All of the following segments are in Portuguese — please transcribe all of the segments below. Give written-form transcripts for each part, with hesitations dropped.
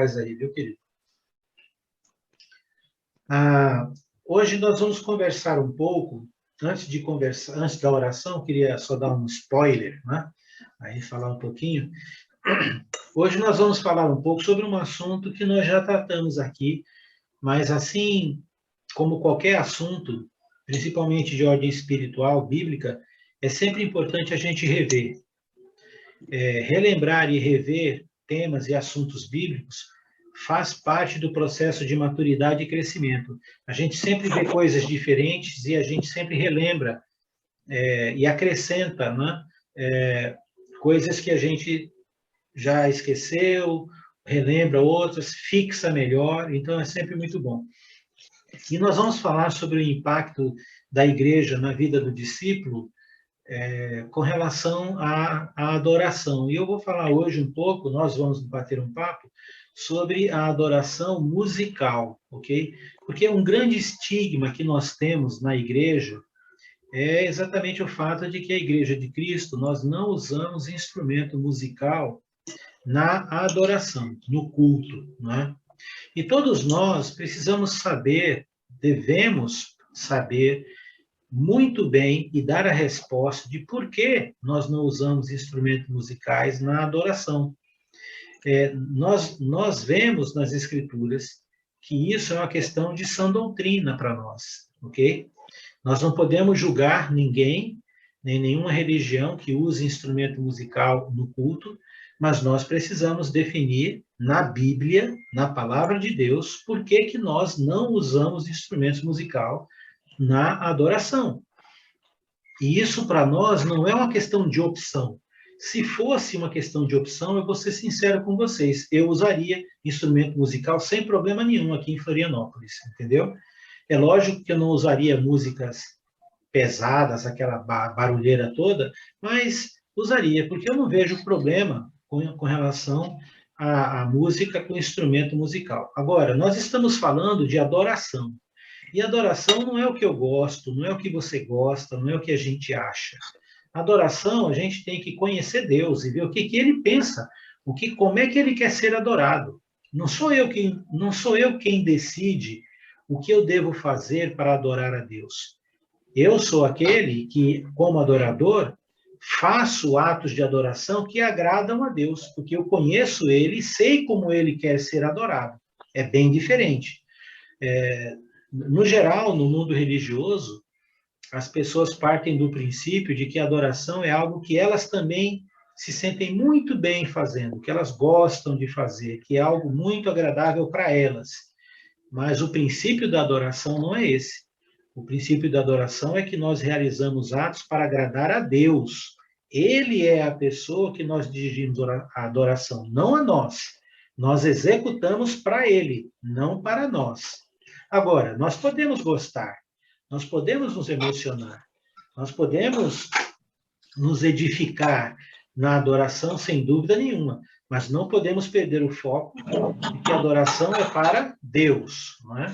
paz aí, viu, querido? Hoje nós vamos conversar um pouco, antes da oração, queria só dar um spoiler, né? Aí falar um pouquinho. Hoje nós vamos falar um pouco sobre um assunto que nós já tratamos aqui, mas assim como qualquer assunto, principalmente de ordem espiritual, bíblica, é sempre importante a gente rever. Relembrar e rever temas e assuntos bíblicos faz parte do processo de maturidade e crescimento. A gente sempre vê coisas diferentes e a gente sempre relembra e acrescenta, né, coisas que a gente já esqueceu, relembra outras, fixa melhor, então é sempre muito bom. E nós vamos falar sobre o impacto da igreja na vida do discípulo com relação à adoração. E eu vou falar hoje um pouco, nós vamos bater um papo, sobre a adoração musical, ok? Porque um grande estigma que nós temos na igreja é exatamente o fato de que a igreja de Cristo, nós não usamos instrumento musical na adoração, no culto, né? E todos nós precisamos saber, devemos saber muito bem e dar a resposta de por que nós não usamos instrumentos musicais na adoração. Nós vemos nas Escrituras que isso é uma questão de sã doutrina para nós, ok? Nós não podemos julgar ninguém, nem nenhuma religião que use instrumento musical no culto, mas nós precisamos definir na Bíblia, na palavra de Deus, por que nós não usamos instrumentos musical na adoração. E isso, para nós, não é uma questão de opção. Se fosse uma questão de opção, eu vou ser sincero com vocês, eu usaria instrumento musical sem problema nenhum aqui em Florianópolis, entendeu? É lógico que eu não usaria músicas pesadas, aquela barulheira toda, mas usaria, porque eu não vejo problema com relação à música com instrumento musical. Agora, nós estamos falando de adoração. E adoração não é o que eu gosto, não é o que você gosta, não é o que a gente acha. Adoração, a gente tem que conhecer Deus e ver o que ele pensa, como é que ele quer ser adorado. Não sou eu quem decide o que eu devo fazer para adorar a Deus. Eu sou aquele que, como adorador, faço atos de adoração que agradam a Deus, porque eu conheço ele e sei como ele quer ser adorado. É bem diferente. No geral, no mundo religioso, as pessoas partem do princípio de que a adoração é algo que elas também se sentem muito bem fazendo, que elas gostam de fazer, que é algo muito agradável para elas. Mas o princípio da adoração não é esse. O princípio da adoração é que nós realizamos atos para agradar a Deus. Ele é a pessoa que nós dirigimos a adoração, não a nós. Nós executamos para ele, não para nós. Agora, nós podemos gostar, nós podemos nos emocionar, nós podemos nos edificar na adoração, sem dúvida nenhuma, mas não podemos perder o foco de que a adoração é para Deus, não é?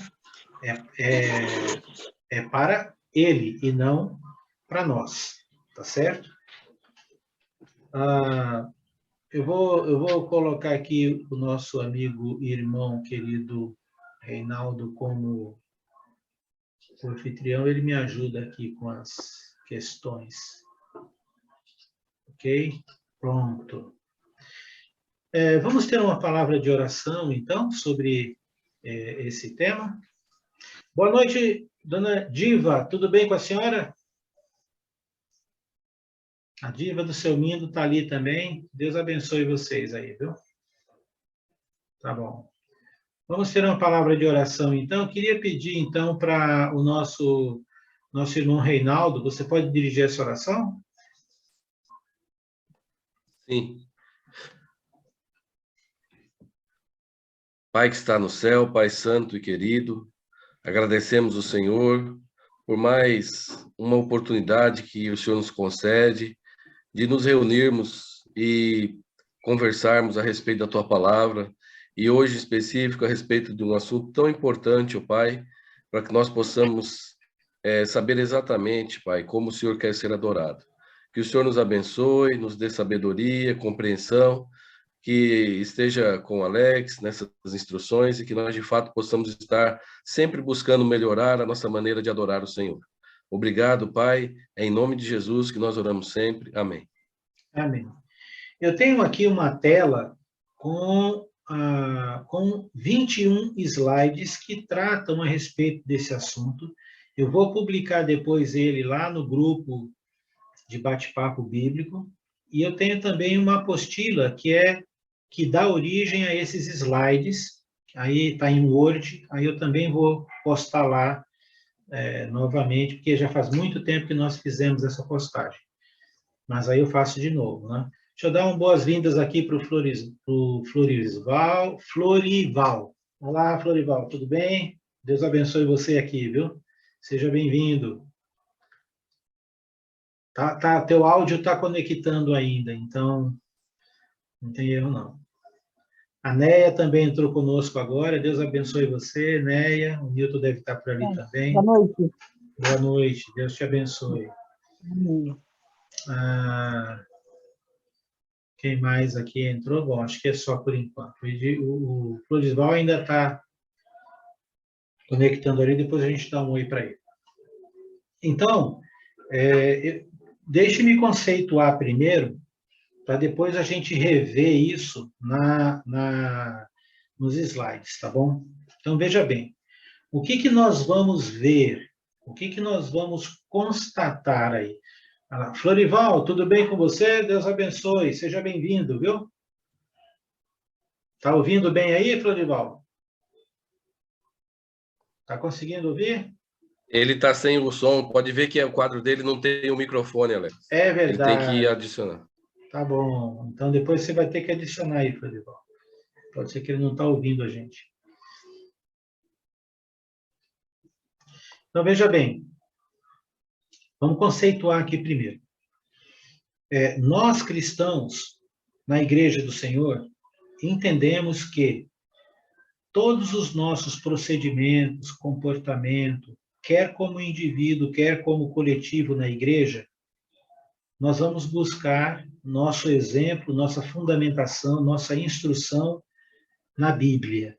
É para Ele e não para nós, tá certo? Eu vou colocar aqui o nosso amigo e irmão querido Reinaldo como o anfitrião, ele me ajuda aqui com as questões. Ok? Pronto. Vamos ter uma palavra de oração, então, sobre esse tema. Boa noite, dona Diva. Tudo bem com a senhora? A Diva do Seu Mindo está ali também. Deus abençoe vocês aí, viu? Tá bom. Vamos ter uma palavra de oração, então. Eu queria pedir, então, para o nosso irmão Reinaldo, você pode dirigir essa oração? Sim. Pai que está no céu, Pai santo e querido, agradecemos o Senhor por mais uma oportunidade que o Senhor nos concede de nos reunirmos e conversarmos a respeito da Tua palavra, e hoje em específico a respeito de um assunto tão importante, ó Pai, para que nós possamos saber exatamente, Pai, como o Senhor quer ser adorado. Que o Senhor nos abençoe, nos dê sabedoria, compreensão, que esteja com o Alex nessas instruções e que nós, de fato, possamos estar sempre buscando melhorar a nossa maneira de adorar o Senhor. Obrigado, Pai. É em nome de Jesus que nós oramos sempre. Amém. Amém. Eu tenho aqui uma tela com 21 slides que tratam a respeito desse assunto. Eu vou publicar depois ele lá no grupo de bate-papo bíblico. E eu tenho também uma apostila que dá origem a esses slides. Aí está em Word, aí eu também vou postar lá novamente, porque já faz muito tempo que nós fizemos essa postagem. Mas aí eu faço de novo, né? Deixa eu dar uma boas-vindas aqui para o Florival. Olá, Florival, tudo bem? Deus abençoe você aqui, viu? Seja bem-vindo. Teu áudio está conectando ainda, então não tem erro, não. A Neia também entrou conosco agora. Deus abençoe você, Neia. O Nilton deve estar por ali também. Boa noite. Boa noite. Deus te abençoe. Quem mais aqui entrou? Bom, acho que é só por enquanto. O Florisval ainda está conectando ali, depois a gente dá um oi para ele. Então, deixe-me conceituar primeiro, para depois a gente rever isso nos slides, tá bom? Então, veja bem, o que nós vamos ver, o que nós vamos constatar aí? Florival, tudo bem com você? Deus abençoe, seja bem-vindo, viu? Está ouvindo bem aí, Florival? Está conseguindo ouvir? Ele está sem o som, pode ver que o quadro dele não tem o microfone, Alex. É verdade. Ele tem que adicionar. Tá bom, então depois você vai ter que adicionar aí, Florival. Pode ser que ele não está ouvindo a gente. Então, veja bem, vamos conceituar aqui primeiro. Nós, cristãos, na Igreja do Senhor, entendemos que todos os nossos procedimentos, comportamento, quer como indivíduo, quer como coletivo na igreja, nós vamos buscar nosso exemplo, nossa fundamentação, nossa instrução na Bíblia.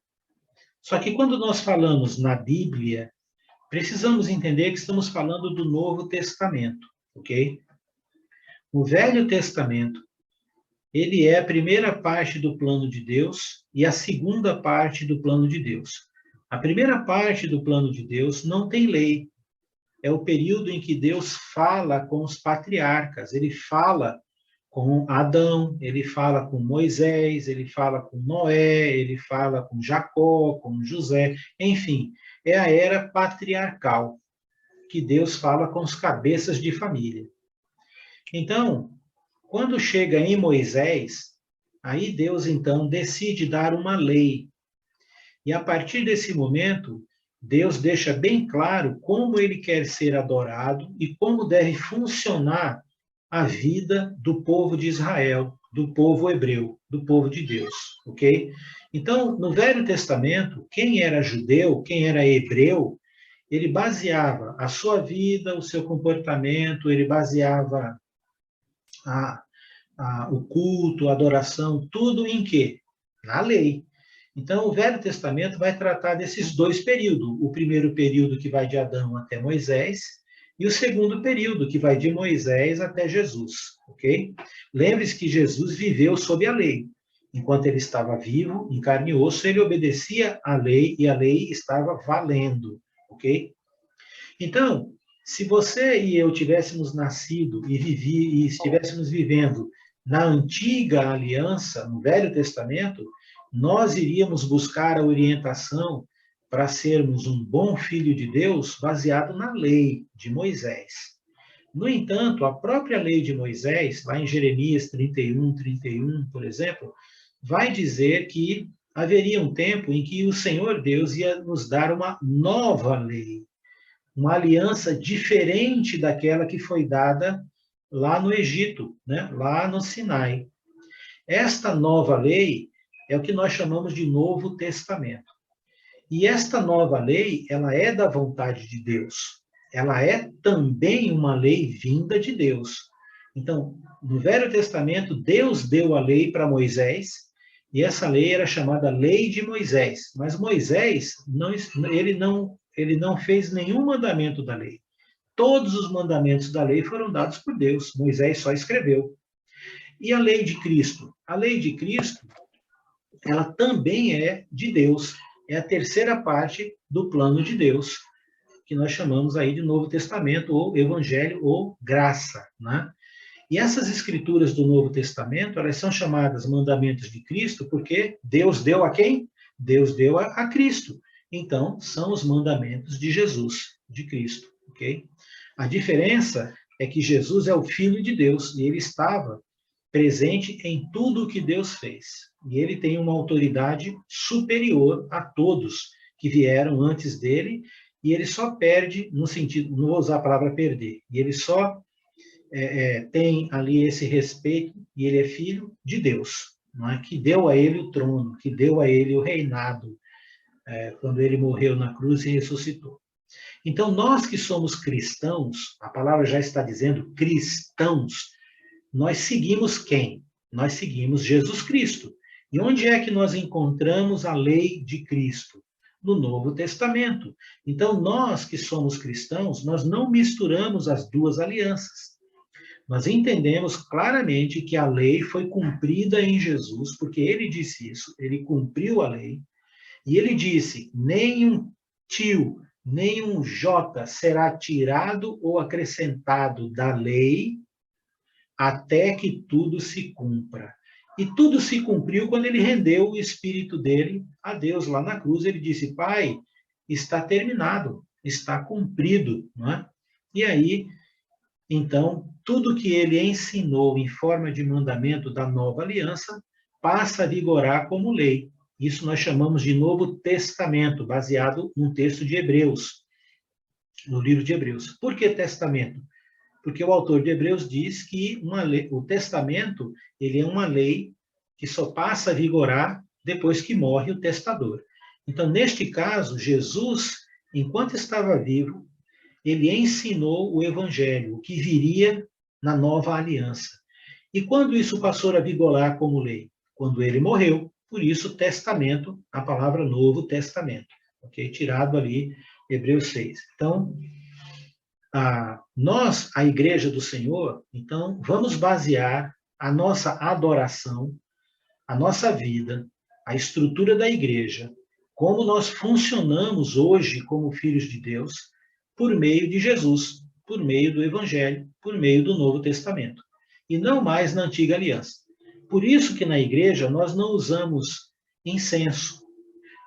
Só que quando nós falamos na Bíblia, precisamos entender que estamos falando do Novo Testamento, ok? O Velho Testamento, ele é a primeira parte do plano de Deus e a segunda parte do plano de Deus. A primeira parte do plano de Deus não tem lei. É o período em que Deus fala com os patriarcas. Ele fala com Adão, ele fala com Moisés, ele fala com Noé, ele fala com Jacó, com José, enfim, é a era patriarcal, que Deus fala com os cabeças de família. Então, quando chega em Moisés, aí Deus, então, decide dar uma lei. E a partir desse momento, Deus deixa bem claro como ele quer ser adorado e como deve funcionar a vida do povo de Israel, do povo hebreu, do povo de Deus, ok? Então, no Velho Testamento, quem era judeu, quem era hebreu, ele baseava a sua vida, o seu comportamento, ele baseava o culto, a adoração, tudo em quê? Na lei. Então, o Velho Testamento vai tratar desses dois períodos. O primeiro período, que vai de Adão até Moisés, e o segundo período, que vai de Moisés até Jesus, ok? Lembre-se que Jesus viveu sob a lei. Enquanto ele estava vivo, em carne e osso, ele obedecia à lei, e a lei estava valendo, ok? Então, se você e eu tivéssemos nascido e estivéssemos vivendo na antiga aliança, no Velho Testamento, nós iríamos buscar a orientação para sermos um bom filho de Deus baseado na lei de Moisés. No entanto, a própria lei de Moisés, lá em Jeremias 31, por exemplo, vai dizer que haveria um tempo em que o Senhor Deus ia nos dar uma nova lei, uma aliança diferente daquela que foi dada lá no Egito, né? Lá no Sinai. Esta nova lei é o que nós chamamos de Novo Testamento. E esta nova lei, ela é da vontade de Deus. Ela é também uma lei vinda de Deus. Então, no Velho Testamento, Deus deu a lei para Moisés, E essa lei era chamada Lei de Moisés. Mas Moisés, ele não fez nenhum mandamento da lei. Todos os mandamentos da lei foram dados por Deus. Moisés só escreveu. E a lei de Cristo? A lei de Cristo, ela também é de Deus. É a terceira parte do plano de Deus, que nós chamamos aí de Novo Testamento, ou Evangelho, ou graça, né? E essas escrituras do Novo Testamento, elas são chamadas mandamentos de Cristo, porque Deus deu a quem? Deus deu a Cristo. Então, são os mandamentos de Jesus, de Cristo, ok? A diferença é que Jesus é o Filho de Deus, e ele estava presente em tudo o que Deus fez. E ele tem uma autoridade superior a todos que vieram antes dele, e ele só perde, no sentido, não vou usar a palavra perder, e ele só tem ali esse respeito, e ele é filho de Deus, não é? Que deu a ele o trono, que deu a ele o reinado, quando ele morreu na cruz e ressuscitou. Então, nós que somos cristãos, a palavra já está dizendo cristãos, nós seguimos quem? Nós seguimos Jesus Cristo. E onde é que nós encontramos a lei de Cristo? No Novo Testamento. Então, nós que somos cristãos, nós não misturamos as duas alianças. Nós entendemos claramente que a lei foi cumprida em Jesus, porque ele disse isso, ele cumpriu a lei, e ele disse: nem um tio, nem um jota será tirado ou acrescentado da lei, até que tudo se cumpra. E tudo se cumpriu quando ele rendeu o espírito dele a Deus lá na cruz. Ele disse: Pai, está terminado, está cumprido, não é? E aí, então, tudo que ele ensinou em forma de mandamento da nova aliança passa a vigorar como lei. Isso nós chamamos de Novo Testamento, baseado num texto de Hebreus, no livro de Hebreus. Por que testamento? Porque o autor de Hebreus diz que o testamento ele é uma lei que só passa a vigorar depois que morre o testador. Então, neste caso, Jesus, enquanto estava vivo, ele ensinou o evangelho, o que viria na nova aliança. E quando isso passou a vigorar como lei? Quando ele morreu. Por isso, testamento, a palavra Novo Testamento, ok? Tirado ali, Hebreus 6. Então, nós, a Igreja do Senhor, então, vamos basear a nossa adoração, a nossa vida, a estrutura da igreja, como nós funcionamos hoje como filhos de Deus, por meio de Jesus, por meio do Evangelho, por meio do Novo Testamento, e não mais na Antiga Aliança. Por isso que na igreja nós não usamos incenso,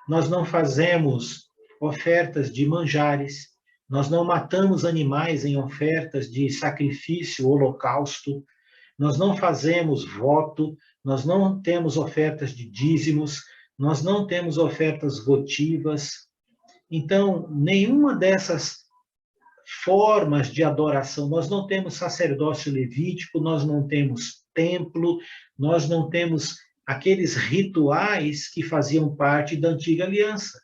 nós não fazemos ofertas de manjares, nós não matamos animais em ofertas de sacrifício, holocausto, nós não fazemos voto, nós não temos ofertas de dízimos, nós não temos ofertas votivas. Então, nenhuma dessas formas de adoração, nós não temos sacerdócio levítico, nós não temos templo, nós não temos aqueles rituais que faziam parte da antiga aliança.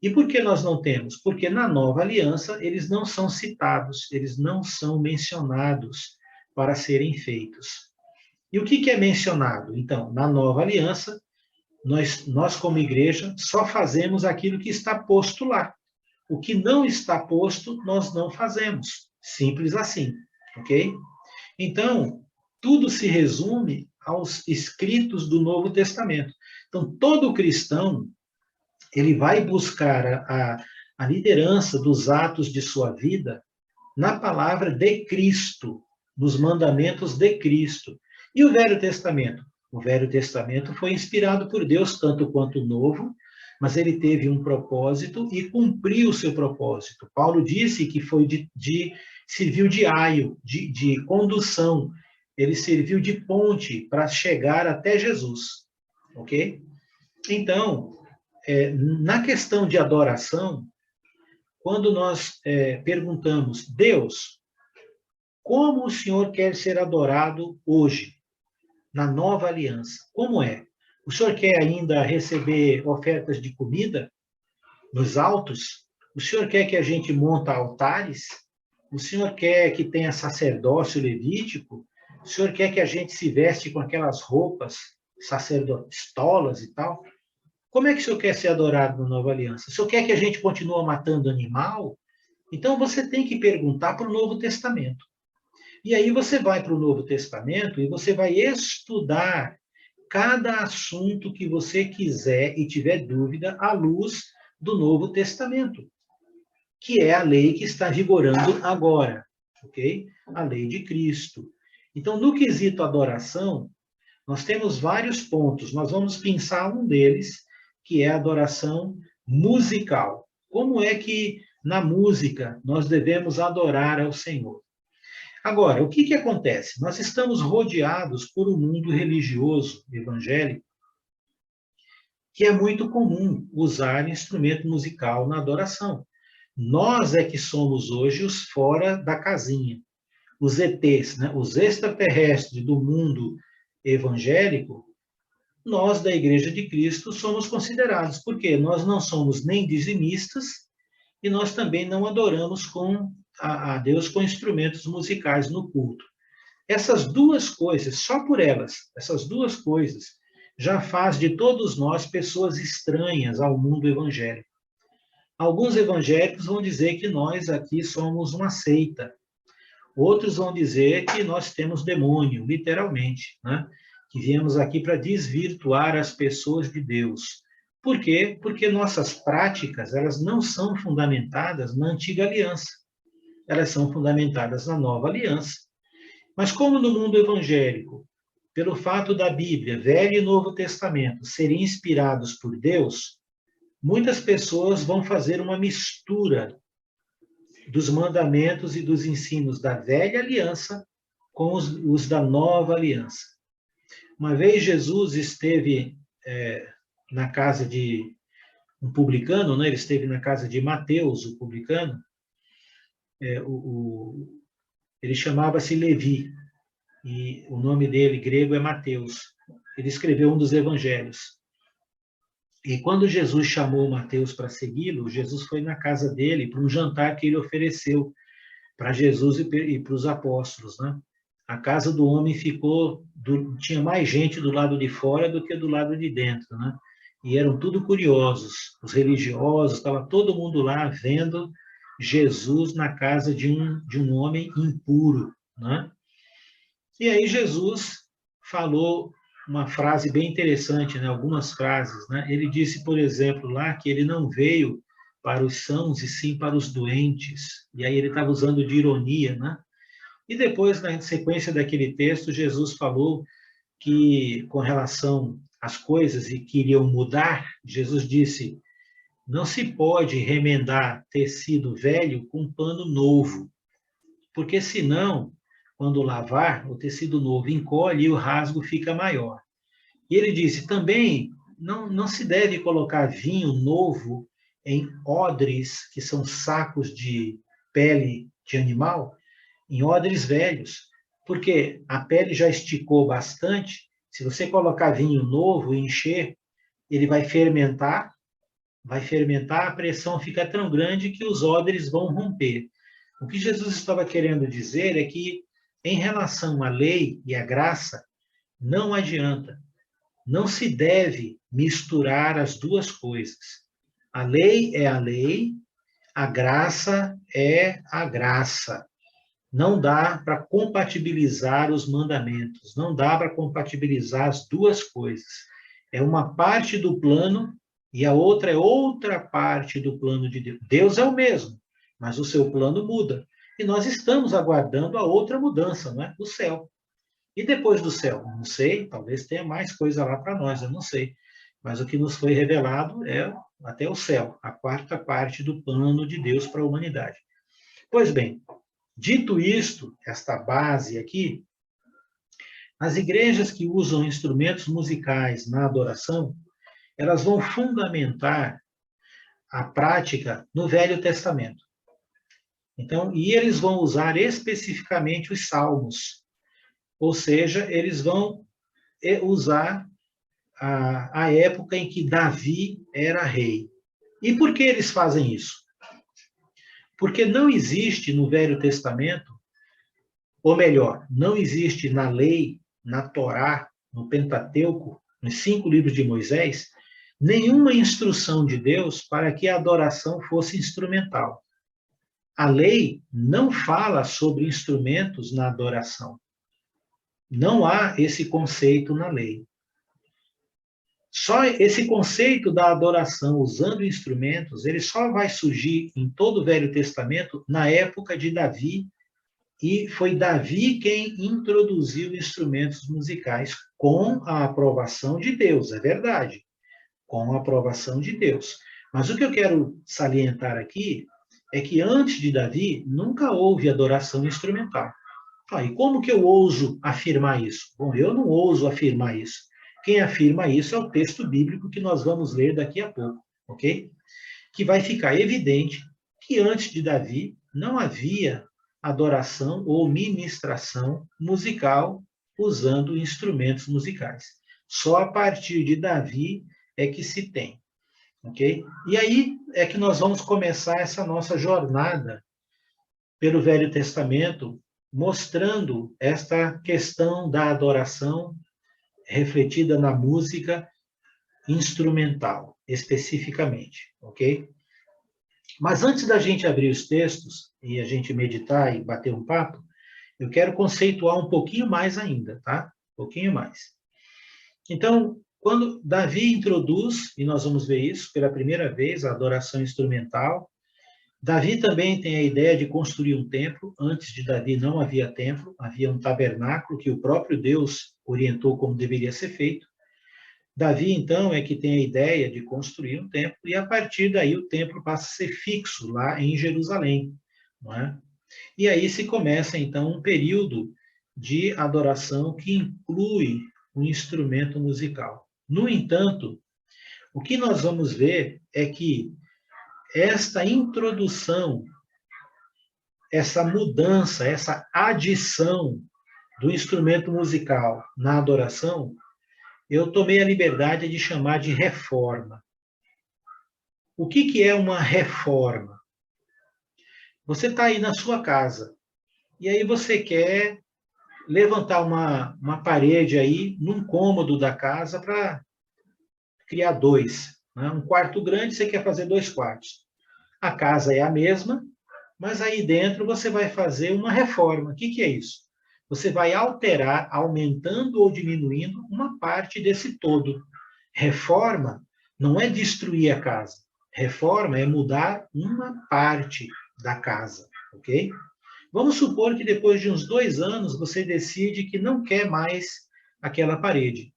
E por que nós não temos? Porque na nova aliança eles não são citados, eles não são mencionados para serem feitos. E o que é mencionado? Então, na nova aliança, nós como igreja só fazemos aquilo que está posto lá. O que não está posto, nós não fazemos. Simples assim, ok? Então, tudo se resume aos escritos do Novo Testamento. Então, todo cristão, ele vai buscar a liderança dos atos de sua vida na palavra de Cristo, nos mandamentos de Cristo. E o Velho Testamento? O Velho Testamento foi inspirado por Deus, tanto quanto o Novo, mas ele teve um propósito e cumpriu o seu propósito. Paulo disse que foi serviu de aio, de condução, ele serviu de ponte para chegar até Jesus, ok? Então, na questão de adoração, quando nós perguntamos, Deus, como o Senhor quer ser adorado hoje, na nova aliança? Como é? O Senhor quer ainda receber ofertas de comida nos altos? O Senhor quer que a gente monta altares? O Senhor quer que tenha sacerdócio levítico? O Senhor quer que a gente se veste com aquelas roupas sacerdotolas e tal. Como é que o senhor quer ser adorado na nova aliança? O senhor quer que a gente continue matando animal? Então você tem que perguntar para o Novo Testamento. E aí você vai para o Novo Testamento e você vai estudar cada assunto que você quiser e tiver dúvida à luz do Novo Testamento, que é a lei que está vigorando agora, ok? A lei de Cristo. Então, no quesito adoração, nós temos vários pontos. Nós vamos pensar um deles, que é a adoração musical. Como é que na música nós devemos adorar ao Senhor? Agora, o que acontece? Nós estamos rodeados por um mundo religioso, evangélico, que é muito comum usar instrumento musical na adoração. Nós é que somos hoje os fora da casinha. Os ETs, né? Os extraterrestres do mundo evangélico, nós da Igreja de Cristo somos considerados, porque nós não somos nem dizimistas e nós também não adoramos a Deus com instrumentos musicais no culto. Essas duas coisas, só por elas, essas duas coisas, já faz de todos nós pessoas estranhas ao mundo evangélico. Alguns evangélicos vão dizer que nós aqui somos uma seita. Outros vão dizer que nós temos demônio, literalmente, né? Que viemos aqui para desvirtuar as pessoas de Deus. Por quê? Porque nossas práticas, elas não são fundamentadas na antiga aliança. Elas são fundamentadas na nova aliança. Mas como no mundo evangélico, pelo fato da Bíblia, Velho e Novo Testamento, serem inspirados por Deus, muitas pessoas vão fazer uma mistura dos mandamentos e dos ensinos da velha aliança com os da nova aliança. Uma vez Jesus esteve na casa de um publicano, né? Ele esteve na casa de Mateus, o publicano. Ele chamava-se Levi, e o nome dele grego é Mateus. Ele escreveu um dos evangelhos. E quando Jesus chamou Mateus para segui-lo, Jesus foi na casa dele para um jantar que ele ofereceu para Jesus e para os apóstolos, né? A casa do homem tinha mais gente do lado de fora do que do lado de dentro, né? E eram tudo curiosos, os religiosos, estava todo mundo lá vendo Jesus na casa de um homem impuro, né? E aí Jesus falou uma frase bem interessante, né? Algumas frases, né? Ele disse, por exemplo, lá que ele não veio para os sãos e sim para os doentes. E aí ele estava usando de ironia, né? E depois, na sequência daquele texto, Jesus falou que, com relação às coisas e que iriam mudar, Jesus disse, não se pode remendar tecido velho com pano novo, porque senão, quando lavar, o tecido novo encolhe e o rasgo fica maior. E ele disse, também não se deve colocar vinho novo em odres, que são sacos de pele de animal, em odres velhos, porque a pele já esticou bastante, se você colocar vinho novo e encher, ele vai fermentar, a pressão fica tão grande que os odres vão romper. O que Jesus estava querendo dizer é que, em relação à lei e à graça, não adianta. Não se deve misturar as duas coisas. A lei é a lei, a graça é a graça. Não dá para compatibilizar os mandamentos, não dá para compatibilizar as duas coisas. É uma parte do plano e a outra é outra parte do plano de Deus. Deus é o mesmo, mas o seu plano muda. E nós estamos aguardando a outra mudança, não é? Do céu. E depois do céu? Não sei, talvez tenha mais coisa lá para nós, eu não sei. Mas o que nos foi revelado é até o céu, a quarta parte do plano de Deus para a humanidade. Pois bem, dito isto, esta base aqui, as igrejas que usam instrumentos musicais na adoração, elas vão fundamentar a prática no Velho Testamento. Então, e eles vão usar especificamente os salmos, ou seja, eles vão usar a época em que Davi era rei. E por que eles fazem isso? Porque não existe no Velho Testamento, ou melhor, não existe na lei, na Torá, no Pentateuco, nos 5 livros de Moisés, nenhuma instrução de Deus para que a adoração fosse instrumental. A lei não fala sobre instrumentos na adoração. Não há esse conceito na lei. Só esse conceito da adoração usando instrumentos, ele só vai surgir em todo o Velho Testamento na época de Davi, e foi Davi quem introduziu instrumentos musicais com a aprovação de Deus, é verdade, com a aprovação de Deus. Mas o que eu quero salientar aqui é que antes de Davi nunca houve adoração instrumental. E como que eu ouso afirmar isso? Bom, eu não ouso afirmar isso. Quem afirma isso é o texto bíblico que nós vamos ler daqui a pouco, ok? Que vai ficar evidente que antes de Davi não havia adoração ou ministração musical usando instrumentos musicais. Só a partir de Davi é que se tem, ok? E aí é que nós vamos começar essa nossa jornada pelo Velho Testamento, mostrando esta questão da adoração refletida na música instrumental, especificamente, ok? Mas antes da gente abrir os textos e a gente meditar e bater um papo, eu quero conceituar um pouquinho mais ainda, tá? Um pouquinho mais. Então, quando Davi introduz, e nós vamos ver isso pela primeira vez, a adoração instrumental, Davi também tem a ideia de construir um templo. Antes de Davi não havia templo, havia um tabernáculo que o próprio Deus orientou como deveria ser feito. Davi, então, é que tem a ideia de construir um templo, e a partir daí o templo passa a ser fixo lá em Jerusalém, não é? E aí se começa, então, um período de adoração que inclui um instrumento musical. No entanto, o que nós vamos ver é que esta introdução, essa mudança, essa adição do instrumento musical na adoração, eu tomei a liberdade de chamar de reforma. O que é uma reforma? Você está aí na sua casa, e aí você quer levantar uma parede aí num cômodo da casa para criar 2. Né? Um quarto grande, você quer fazer 2 quartos. A casa é a mesma, mas aí dentro você vai fazer uma reforma. O que é isso? Você vai alterar, aumentando ou diminuindo uma parte desse todo. Reforma não é destruir a casa. Reforma é mudar uma parte da casa, ok? Vamos supor que depois de uns 2 anos você decide que não quer mais aquela parede.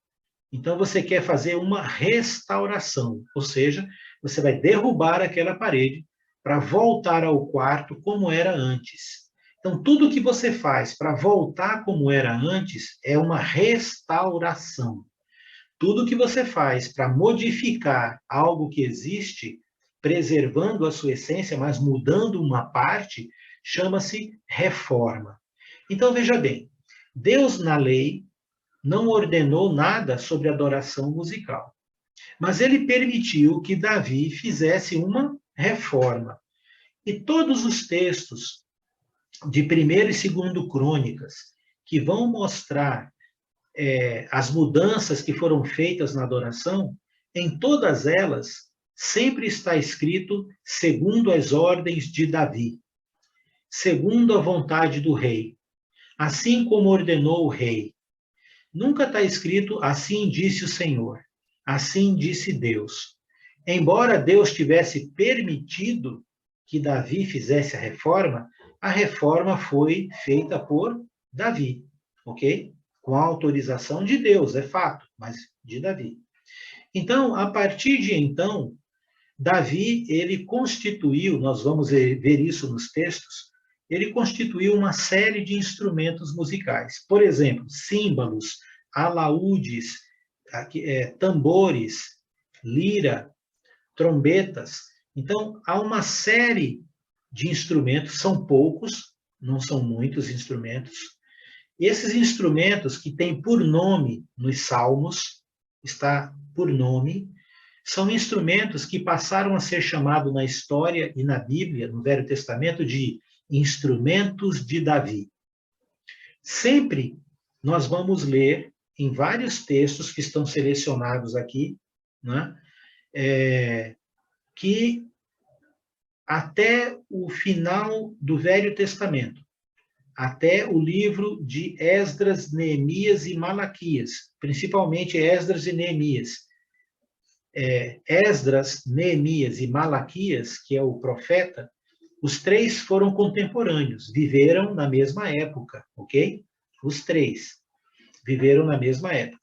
Então você quer fazer uma restauração, ou seja, você vai derrubar aquela parede para voltar ao quarto como era antes. Então, tudo que você faz para voltar como era antes é uma restauração. Tudo que você faz para modificar algo que existe, preservando a sua essência, mas mudando uma parte, chama-se reforma. Então, veja bem, Deus na lei não ordenou nada sobre adoração musical, mas ele permitiu que Davi fizesse uma reforma. E todos os textos de 1º e 2º Crônicas, que vão mostrar as mudanças que foram feitas na adoração, em todas elas, sempre está escrito segundo as ordens de Davi, segundo a vontade do rei, assim como ordenou o rei. Nunca está escrito assim disse o Senhor, assim disse Deus. Embora Deus tivesse permitido que Davi fizesse a reforma foi feita por Davi, ok? Com a autorização de Deus, é fato, mas de Davi. Então, a partir de então, Davi, ele constituiu, nós vamos ver isso nos textos, ele constituiu uma série de instrumentos musicais. Por exemplo, símbolos, alaúdes, tambores, lira, trombetas. Então, há uma série de instrumentos, são poucos, não são muitos instrumentos. Esses instrumentos que têm por nome nos Salmos, está por nome, são instrumentos que passaram a ser chamados na história e na Bíblia, no Velho Testamento, de instrumentos de Davi. Sempre nós vamos ler em vários textos que estão selecionados aqui, né, que até o final do Velho Testamento, até o livro de Esdras, Neemias e Malaquias, principalmente Esdras e Neemias. Esdras, Neemias e Malaquias, que é o profeta, os três foram contemporâneos, viveram na mesma época, ok? Os três viveram na mesma época.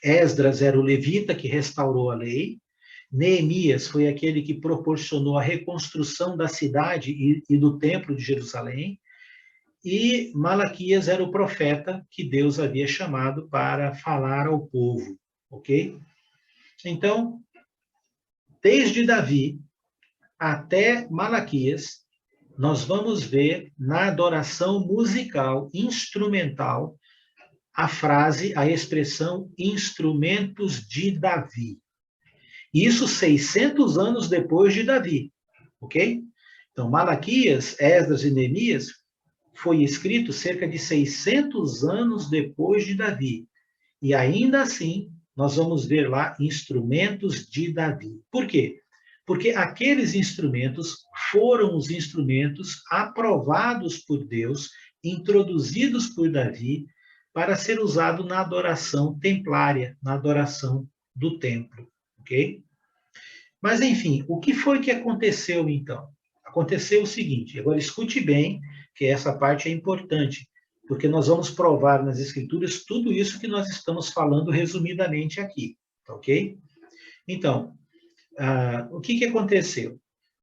Esdras era o levita que restaurou a lei, Neemias foi aquele que proporcionou a reconstrução da cidade e do templo de Jerusalém, e Malaquias era o profeta que Deus havia chamado para falar ao povo, ok? Então, desde Davi até Malaquias, nós vamos ver na adoração musical, instrumental, a expressão instrumentos de Davi. Isso 600 anos depois de Davi, ok? Então, Malaquias, Esdras e Neemias foi escrito cerca de 600 anos depois de Davi. E ainda assim, nós vamos ver lá instrumentos de Davi. Por quê? Porque aqueles instrumentos foram os instrumentos aprovados por Deus, introduzidos por Davi, para ser usado na adoração templária, na adoração do templo, ok? Mas, enfim, o que foi que aconteceu, então? Aconteceu o seguinte, agora escute bem, que essa parte é importante, porque nós vamos provar nas Escrituras tudo isso que nós estamos falando resumidamente aqui, ok? Então, o que aconteceu?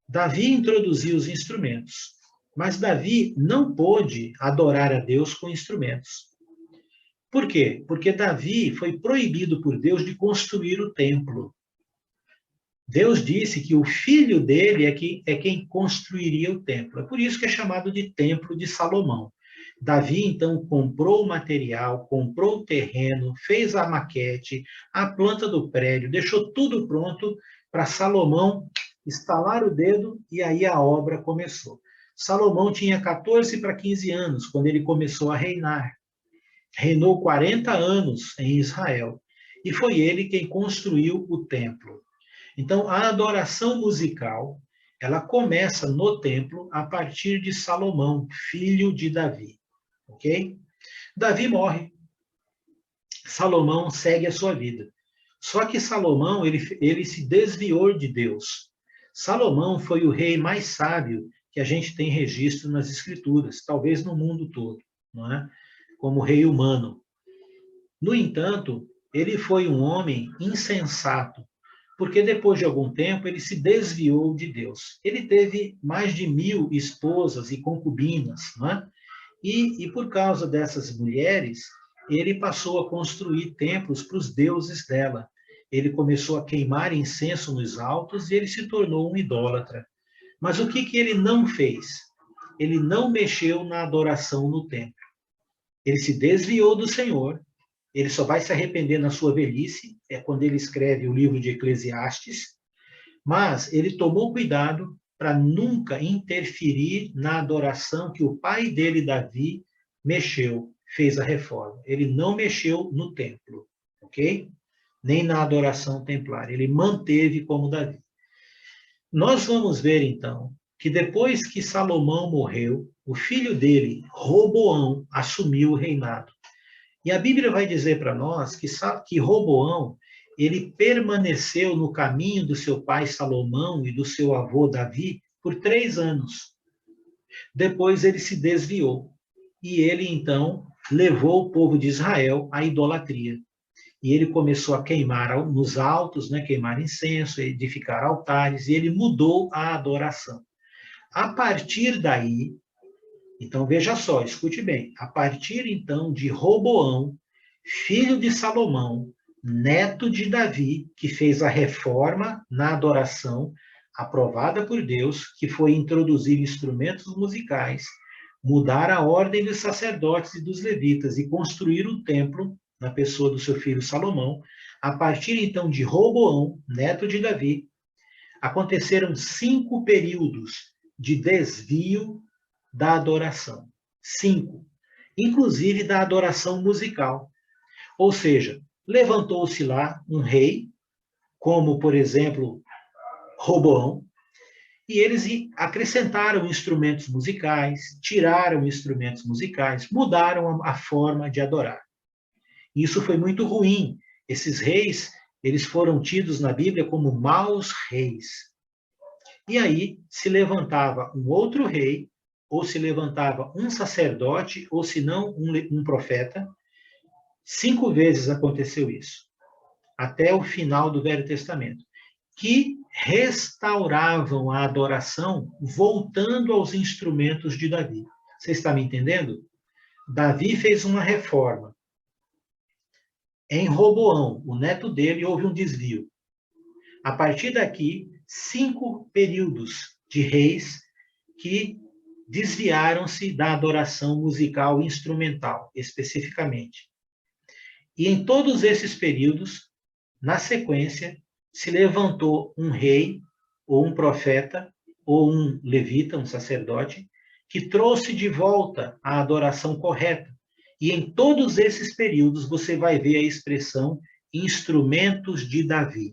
Davi introduziu os instrumentos, mas Davi não pôde adorar a Deus com instrumentos. Por quê? Porque Davi foi proibido por Deus de construir o templo. Deus disse que o filho dele é quem construiria o templo. É por isso que é chamado de Templo de Salomão. Davi, então, comprou o material, comprou o terreno, fez a maquete, a planta do prédio, deixou tudo pronto para Salomão estalar o dedo e aí a obra começou. Salomão tinha 14 para 15 anos quando ele começou a reinar. Reinou 40 anos em Israel e foi ele quem construiu o templo. Então, a adoração musical, ela começa no templo a partir de Salomão, filho de Davi, ok? Davi morre. Salomão segue a sua vida. Só que Salomão, ele se desviou de Deus. Salomão foi o rei mais sábio que a gente tem registro nas Escrituras, talvez no mundo todo, não é? Como rei humano. No entanto, ele foi um homem insensato, porque depois de algum tempo ele se desviou de Deus. Ele teve mais de 1000 esposas e concubinas, né? E por causa dessas mulheres, ele passou a construir templos para os deuses dela. Ele começou a queimar incenso nos altos e ele se tornou um idólatra. Mas o que ele não fez? Ele não mexeu na adoração no templo. Ele se desviou do Senhor. Ele só vai se arrepender na sua velhice, é quando ele escreve o livro de Eclesiastes, mas ele tomou cuidado para nunca interferir na adoração que o pai dele, Davi, mexeu, fez a reforma. Ele não mexeu no templo, ok? Nem na adoração templária. Ele manteve como Davi. Nós vamos ver, então, que depois que Salomão morreu, o filho dele, Roboão, assumiu o reinado. E a Bíblia vai dizer para nós que Roboão, ele permaneceu no caminho do seu pai Salomão e do seu avô Davi por 3 anos. Depois ele se desviou. E ele, então, levou o povo de Israel à idolatria. E ele começou a queimar nos altos, né, queimar incenso, edificar altares, e ele mudou a adoração. A partir daí, então, veja só, escute bem. A partir, então, de Roboão, filho de Salomão, neto de Davi, que fez a reforma na adoração, aprovada por Deus, que foi introduzir instrumentos musicais, mudar a ordem dos sacerdotes e dos levitas e construir o templo na pessoa do seu filho Salomão. A partir, então, de Roboão, neto de Davi, aconteceram 5 períodos de desvio da adoração. 5. Inclusive da adoração musical. Ou seja, levantou-se lá um rei, como, por exemplo, Roboão, e eles acrescentaram instrumentos musicais, tiraram instrumentos musicais, mudaram a forma de adorar. Isso foi muito ruim. Esses reis, eles foram tidos na Bíblia como maus reis. E aí se levantava um outro rei, ou se levantava um sacerdote, ou se não um profeta. 5 vezes aconteceu isso, até o final do Velho Testamento, que restauravam a adoração voltando aos instrumentos de Davi. Você está me entendendo? Davi fez uma reforma. Em Roboão, o neto dele, houve um desvio. A partir daqui, 5 períodos de reis que desviaram-se da adoração musical e instrumental, especificamente. E em todos esses períodos, na sequência, se levantou um rei, ou um profeta, ou um levita, um sacerdote, que trouxe de volta a adoração correta. E em todos esses períodos você vai ver a expressão instrumentos de Davi.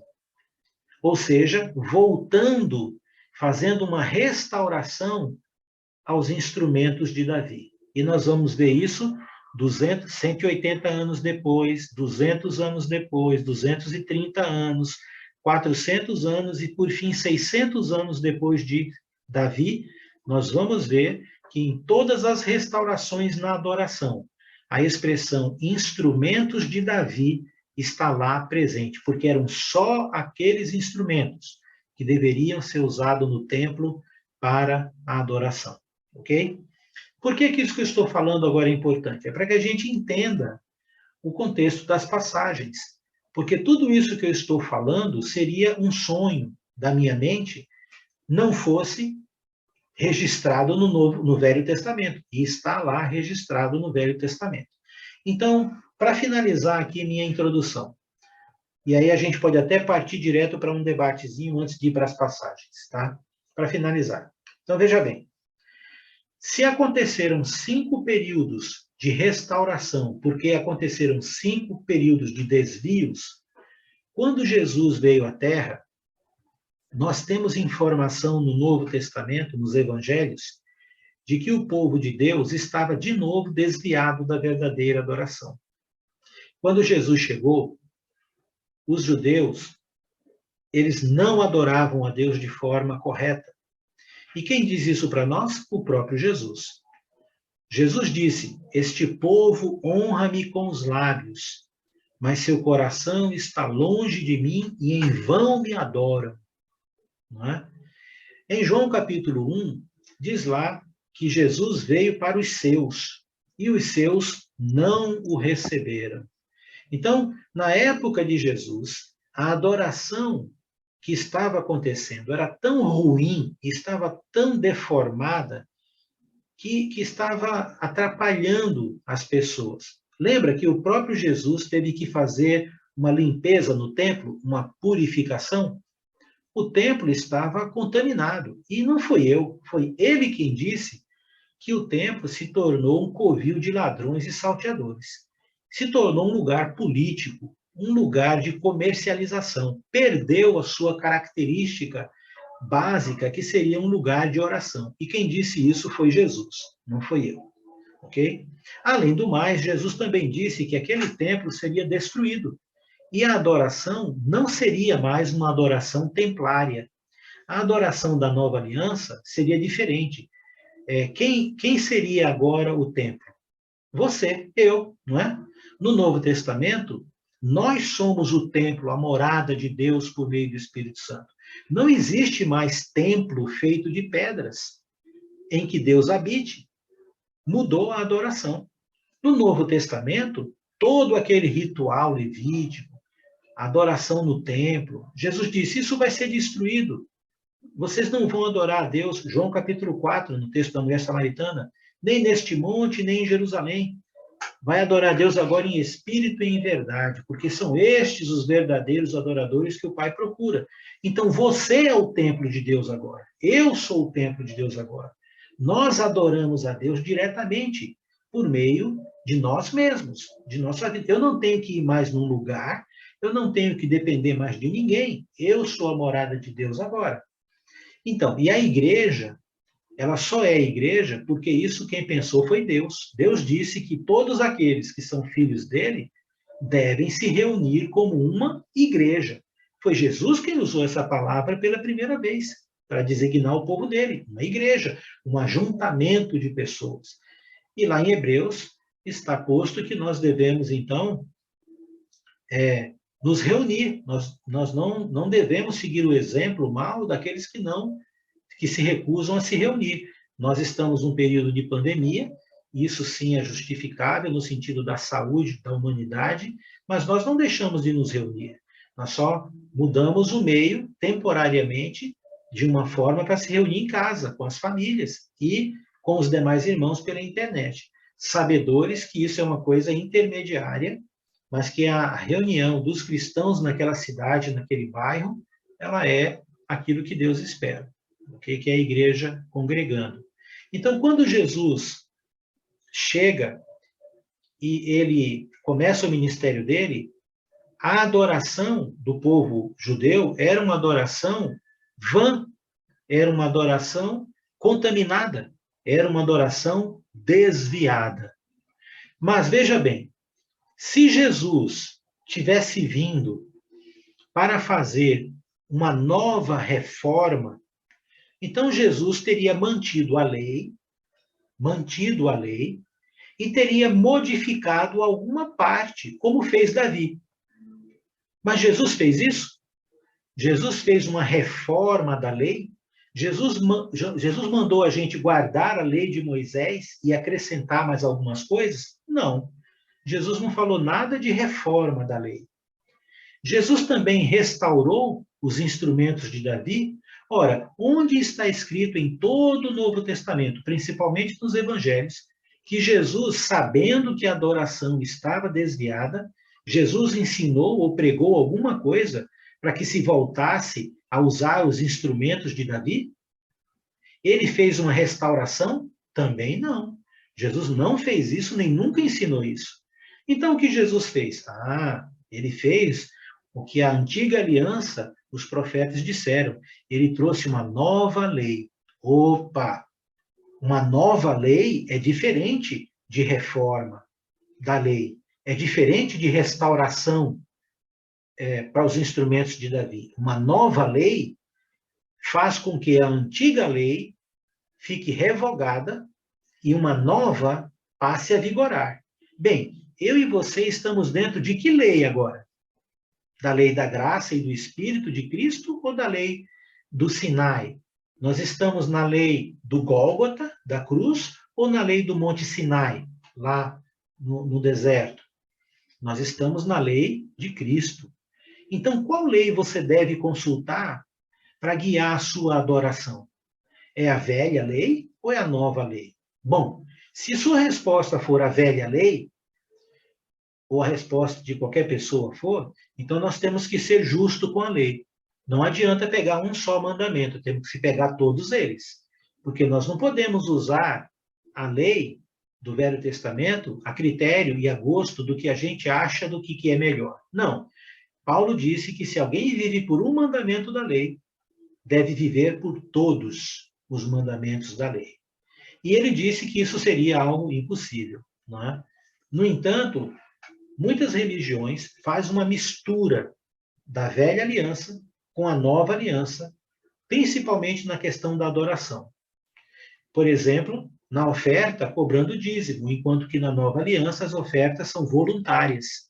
Ou seja, voltando, fazendo uma restauração aos instrumentos de Davi. E nós vamos ver isso 180 anos depois, 200 anos depois, 230 anos, 400 anos e, por fim, 600 anos depois de Davi, nós vamos ver que em todas as restaurações na adoração, a expressão instrumentos de Davi está lá presente, porque eram só aqueles instrumentos que deveriam ser usados no templo para a adoração, ok? Por que isso que eu estou falando agora é importante? É para que a gente entenda o contexto das passagens, porque tudo isso que eu estou falando seria um sonho da minha mente, não fosse registrado no Velho Testamento, e está lá registrado no Velho Testamento. Então, para finalizar aqui minha introdução, e aí a gente pode até partir direto para um debatezinho antes de ir para as passagens, tá? Para finalizar. Então, veja bem, se aconteceram 5 períodos de restauração, porque aconteceram 5 períodos de desvios, quando Jesus veio à Terra, nós temos informação no Novo Testamento, nos Evangelhos, de que o povo de Deus estava de novo desviado da verdadeira adoração. Quando Jesus chegou, os judeus, eles não adoravam a Deus de forma correta. E quem diz isso para nós? O próprio Jesus. Jesus disse: "Este povo honra-me com os lábios, mas seu coração está longe de mim e em vão me adoram." Não é? Em João capítulo 1, diz lá que Jesus veio para os seus, e os seus não o receberam. Então, na época de Jesus, a adoração que estava acontecendo era tão ruim, estava tão deformada, que estava atrapalhando as pessoas. Lembra que o próprio Jesus teve que fazer uma limpeza no templo, uma purificação? O templo estava contaminado. E não foi eu, foi ele quem disse que o templo se tornou um covil de ladrões e salteadores. Se tornou um lugar político, um lugar de comercialização. Perdeu a sua característica básica, que seria um lugar de oração. E quem disse isso foi Jesus, não foi eu. Ok? Além do mais, Jesus também disse que aquele templo seria destruído. E a adoração não seria mais uma adoração templária. A adoração da nova aliança seria diferente. Quem seria agora o templo? Você, eu, não é? No Novo Testamento, nós somos o templo, a morada de Deus por meio do Espírito Santo. Não existe mais templo feito de pedras em que Deus habite. Mudou a adoração. No Novo Testamento, todo aquele ritual levítico, a adoração no templo, Jesus disse, isso vai ser destruído. Vocês não vão adorar a Deus, João capítulo 4, no texto da mulher samaritana, nem neste monte, nem em Jerusalém. Vai adorar a Deus agora em espírito e em verdade, porque são estes os verdadeiros adoradores que o Pai procura. Então você é o templo de Deus agora. Eu sou o templo de Deus agora. Nós adoramos a Deus diretamente, por meio de nós mesmos, de nossa vida. Eu não tenho que ir mais num lugar, eu não tenho que depender mais de ninguém. Eu sou a morada de Deus agora. Então, e a igreja, ela só é igreja porque isso quem pensou foi Deus. Deus disse que todos aqueles que são filhos dele devem se reunir como uma igreja. Foi Jesus quem usou essa palavra pela primeira vez, para designar o povo dele, uma igreja, um ajuntamento de pessoas. E lá em Hebreus está posto que nós devemos, então, nos reunir. Nós não devemos seguir o exemplo mau daqueles que se recusam a se reunir. Nós estamos num período de pandemia, isso sim é justificável no sentido da saúde da humanidade, mas nós não deixamos de nos reunir. Nós só mudamos o meio temporariamente de uma forma para se reunir em casa, com as famílias e com os demais irmãos pela internet. Sabedores que isso é uma coisa intermediária, mas que a reunião dos cristãos naquela cidade, naquele bairro, ela é aquilo que Deus espera, okay? Que é a igreja congregando. Então, quando Jesus chega e ele começa o ministério dele, a adoração do povo judeu era uma adoração vã, era uma adoração contaminada, era uma adoração desviada. Mas veja bem, se Jesus tivesse vindo para fazer uma nova reforma, então Jesus teria mantido a lei, e teria modificado alguma parte, como fez Davi. Mas Jesus fez isso? Jesus fez uma reforma da lei? Jesus mandou a gente guardar a lei de Moisés e acrescentar mais algumas coisas? Não. Jesus não falou nada de reforma da lei. Jesus também restaurou os instrumentos de Davi. Ora, onde está escrito em todo o Novo Testamento, principalmente nos evangelhos, que Jesus, sabendo que a adoração estava desviada, Jesus ensinou ou pregou alguma coisa para que se voltasse a usar os instrumentos de Davi? Ele fez uma restauração? Também não. Jesus não fez isso, nem nunca ensinou isso. Então, o que Jesus fez? Ele fez o que a antiga aliança, os profetas disseram. Ele trouxe uma nova lei. Opa! Uma nova lei é diferente de reforma da lei. É diferente de restauração para os instrumentos de Davi. Uma nova lei faz com que a antiga lei fique revogada e uma nova passe a vigorar. Bem, eu e você estamos dentro de que lei agora? Da lei da graça e do Espírito de Cristo ou da lei do Sinai? Nós estamos na lei do Gólgota, da cruz, ou na lei do Monte Sinai, lá no deserto? Nós estamos na lei de Cristo. Então, qual lei você deve consultar para guiar a sua adoração? É a velha lei ou é a nova lei? Bom, se sua resposta for a velha lei, ou a resposta de qualquer pessoa for, então nós temos que ser justos com a lei. Não adianta pegar um só mandamento, temos que pegar todos eles. Porque nós não podemos usar a lei do Velho Testamento a critério e a gosto do que a gente acha do que é melhor. Não. Paulo disse que se alguém vive por um mandamento da lei, deve viver por todos os mandamentos da lei. E ele disse que isso seria algo impossível. Não é? No entanto, muitas religiões fazem uma mistura da velha aliança com a nova aliança, principalmente na questão da adoração. Por exemplo, na oferta, cobrando dízimo, enquanto que na nova aliança as ofertas são voluntárias.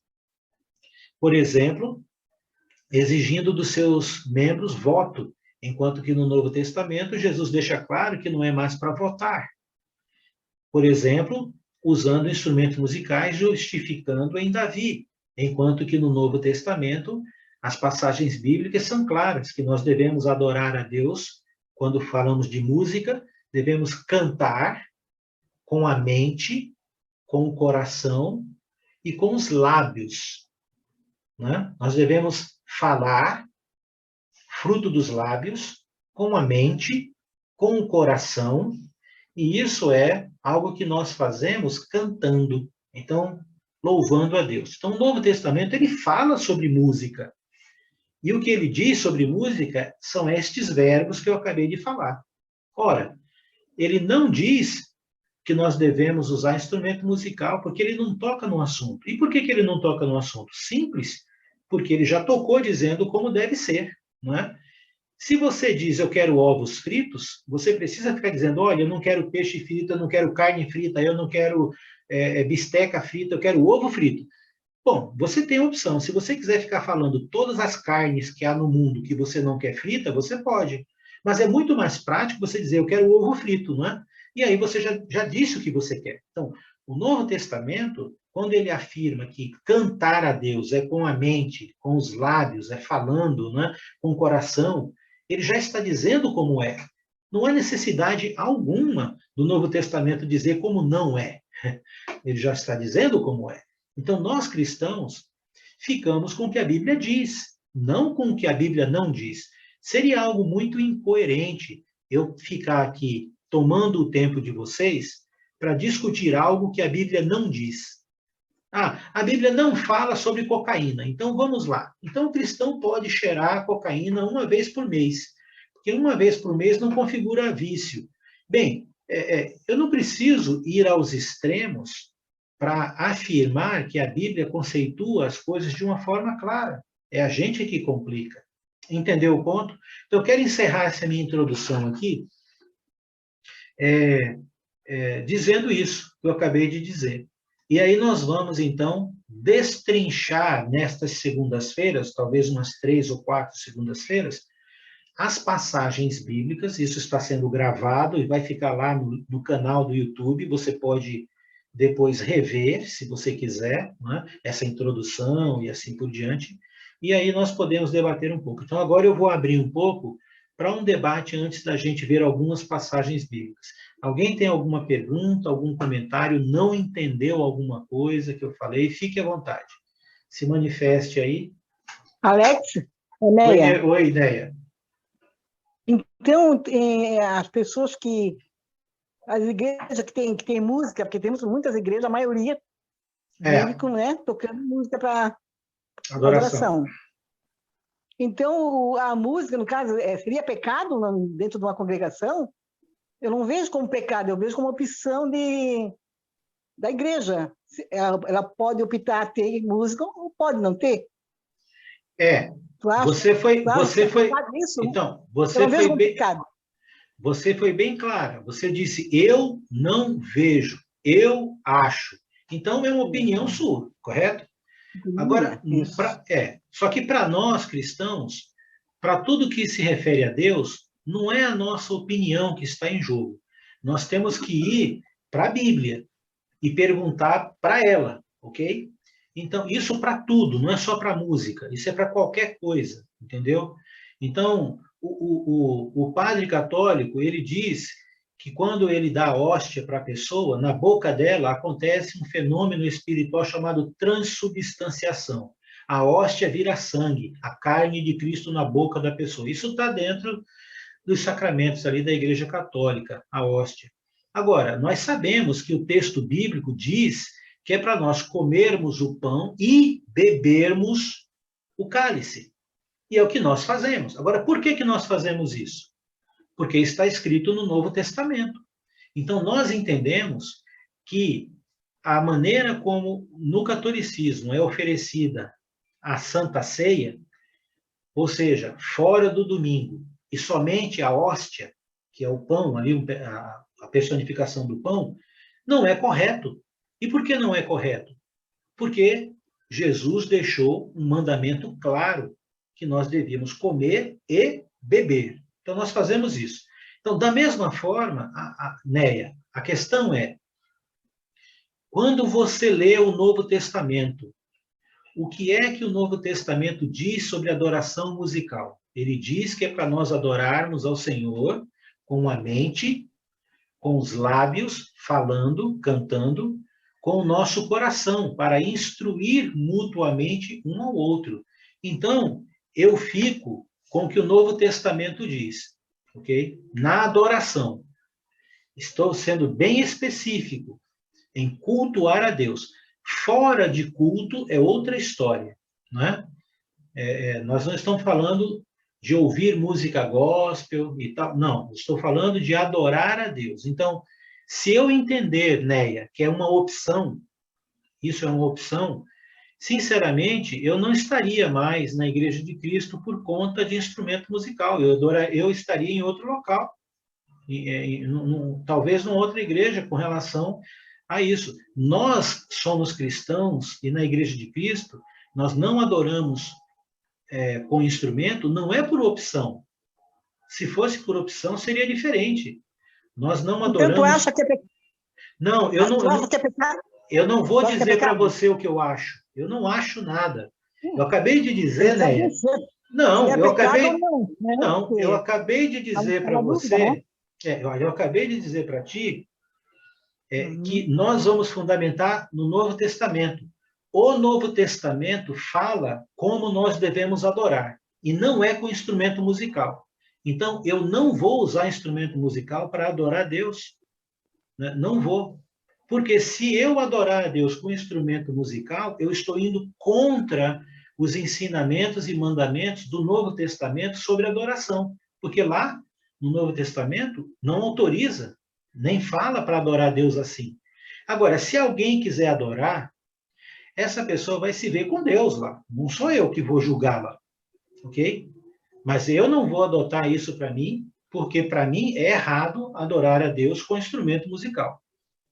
Por exemplo, exigindo dos seus membros voto, enquanto que no Novo Testamento Jesus deixa claro que não é mais para votar. Por exemplo, usando instrumentos musicais, justificando em Davi, enquanto que no Novo Testamento as passagens bíblicas são claras, que nós devemos adorar a Deus, quando falamos de música, devemos cantar com a mente, com o coração e com os lábios. Né? Nós devemos falar, fruto dos lábios, com a mente, com o coração E isso é algo que nós fazemos cantando, então, louvando a Deus. Então, o Novo Testamento, ele fala sobre música. E o que ele diz sobre música são estes verbos que eu acabei de falar. Ora, ele não diz que nós devemos usar instrumento musical, porque ele não toca no assunto. E por que ele não toca no assunto? Simples, porque ele já tocou dizendo como deve ser, não é? Se você diz eu quero ovos fritos, você precisa ficar dizendo, olha, eu não quero peixe frito, eu não quero carne frita, eu não quero bisteca frita, eu quero ovo frito. Bom, você tem a opção. Se você quiser ficar falando todas as carnes que há no mundo que você não quer frita, você pode. Mas é muito mais prático você dizer, eu quero ovo frito, não é? E aí você já disse o que você quer. Então, o Novo Testamento, quando ele afirma que cantar a Deus é com a mente, com os lábios, é falando, não é? Com o coração, ele já está dizendo como é. Não há necessidade alguma do Novo Testamento dizer como não é. Ele já está dizendo como é. Então, nós cristãos ficamos com o que a Bíblia diz, não com o que a Bíblia não diz. Seria algo muito incoerente eu ficar aqui tomando o tempo de vocês para discutir algo que a Bíblia não diz. Ah, a Bíblia não fala sobre cocaína, então vamos lá. Então, o cristão pode cheirar cocaína uma vez por mês, porque uma vez por mês não configura vício. Bem, eu não preciso ir aos extremos para afirmar que a Bíblia conceitua as coisas de uma forma clara. É a gente que complica. Entendeu o ponto? Então, eu quero encerrar essa minha introdução aqui dizendo isso que eu acabei de dizer. E aí nós vamos, então, destrinchar nestas segundas-feiras, talvez umas 3 ou 4 segundas-feiras, as passagens bíblicas. Isso está sendo gravado e vai ficar lá no canal do YouTube. Você pode depois rever, se você quiser, né, essa introdução e assim por diante. E aí nós podemos debater um pouco. Então, agora eu vou abrir um pouco para um debate antes da gente ver algumas passagens bíblicas. Alguém tem alguma pergunta, algum comentário, não entendeu alguma coisa que eu falei? Fique à vontade. Se manifeste aí. Alex, Enéia. Oi, Ideia. Então, as pessoas que... As igrejas que tem música, porque temos muitas igrejas, a maioria bíblico, né, tocando música para adoração. Então, a música, no caso, seria pecado dentro de uma congregação? Eu não vejo como pecado, eu vejo como opção da igreja. Ela pode optar a ter música ou pode não ter. Você foi então, você foi bem clara. Você disse, eu não vejo, eu acho. Então, é uma opinião sua, correto? Agora, só que para nós cristãos, para tudo que se refere a Deus, não é a nossa opinião que está em jogo. Nós temos que ir para a Bíblia e perguntar para ela, ok? Então, isso para tudo, não é só para música, isso é para qualquer coisa, entendeu? Então, o padre católico, ele diz que quando ele dá a hóstia para a pessoa, na boca dela acontece um fenômeno espiritual chamado transubstanciação. A hóstia vira sangue, a carne de Cristo na boca da pessoa. Isso está dentro dos sacramentos ali da Igreja Católica, a hóstia. Agora, nós sabemos que o texto bíblico diz que é para nós comermos o pão e bebermos o cálice. E é o que nós fazemos. Agora, por que nós fazemos isso? Porque está escrito no Novo Testamento. Então, nós entendemos que a maneira como no catolicismo é oferecida a Santa Ceia, ou seja, fora do domingo, e somente a hóstia, que é o pão, ali a personificação do pão, não é correto. E por que não é correto? Porque Jesus deixou um mandamento claro que nós devíamos comer e beber. Então, nós fazemos isso. Então, da mesma forma, Néia, a questão é, quando você lê o Novo Testamento, o que é que o Novo Testamento diz sobre adoração musical? Ele diz que é para nós adorarmos ao Senhor com a mente, com os lábios, falando, cantando, com o nosso coração, para instruir mutuamente um ao outro. Então, eu fico com o que o Novo Testamento diz, ok? Na adoração. Estou sendo bem específico em cultuar a Deus. Fora de culto é outra história, não é? Nós não estamos falando de ouvir música gospel e tal, não, estou falando de adorar a Deus. Então, se eu entender, Neia, que é uma opção, isso é uma opção, sinceramente, eu não estaria mais na Igreja de Cristo por conta de instrumento musical, eu estaria em outro local, talvez numa outra igreja com relação a isso. Nós somos cristãos e na Igreja de Cristo, nós não adoramos com instrumento, não é por opção. Se fosse por opção, seria diferente. Nós não adoramos... Então, tu acha que é pecado? Não, eu não vou dizer para você o que eu acho. Eu não acho nada. Eu acabei de dizer, né? Não, eu acabei... Não, eu acabei de dizer para você... eu acabei de dizer para ti que nós vamos fundamentar no Novo Testamento. O Novo Testamento fala como nós devemos adorar, e não é com instrumento musical. Então, eu não vou usar instrumento musical para adorar a Deus. Né? Não vou. Porque se eu adorar a Deus com instrumento musical, eu estou indo contra os ensinamentos e mandamentos do Novo Testamento sobre adoração. Porque lá, no Novo Testamento, não autoriza, nem fala para adorar a Deus assim. Agora, se alguém quiser adorar, essa pessoa vai se ver com Deus lá. Não sou eu que vou julgá-la, ok? Mas eu não vou adotar isso para mim, porque para mim é errado adorar a Deus com instrumento musical.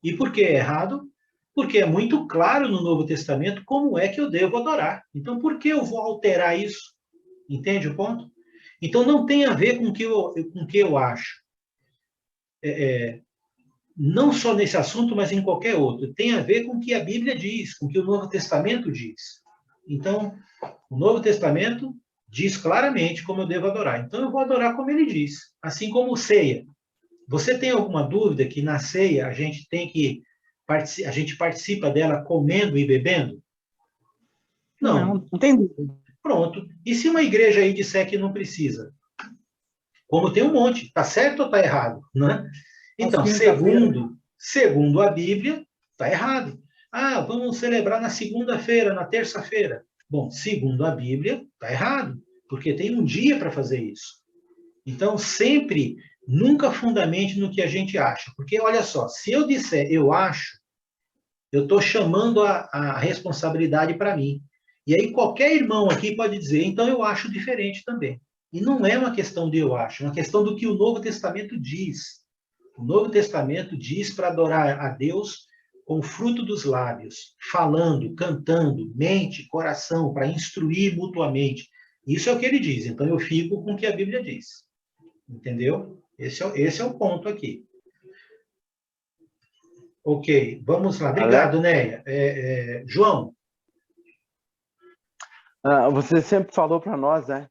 E por que é errado? Porque é muito claro no Novo Testamento como é que eu devo adorar. Então, por que eu vou alterar isso? Entende o ponto? Então, não tem a ver com o que eu acho. Não só nesse assunto, mas em qualquer outro. Tem a ver com o que a Bíblia diz, com o que o Novo Testamento diz. Então, o Novo Testamento diz claramente como eu devo adorar. Então, eu vou adorar como ele diz. Assim como ceia. Você tem alguma dúvida que na ceia a gente participa dela comendo e bebendo? Não. Não tem dúvida. Pronto. E se uma igreja aí disser que não precisa? Como tem um monte. Está certo ou está errado? Né? Então, segundo a Bíblia, está errado. Vamos celebrar na segunda-feira, na terça-feira. Bom, segundo a Bíblia, está errado, porque tem um dia para fazer isso. Então, nunca fundamente no que a gente acha. Porque, olha só, se eu disser eu acho, eu estou chamando a responsabilidade para mim. E aí qualquer irmão aqui pode dizer, então eu acho diferente também. E não é uma questão de eu acho, é uma questão do que o Novo Testamento diz. O Novo Testamento diz para adorar a Deus com o fruto dos lábios, falando, cantando, mente, coração, para instruir mutuamente. Isso é o que ele diz. Então eu fico com o que a Bíblia diz. Entendeu? Esse é o ponto aqui. Ok, vamos lá. Obrigado, Neia. João. Você sempre falou para nós, né?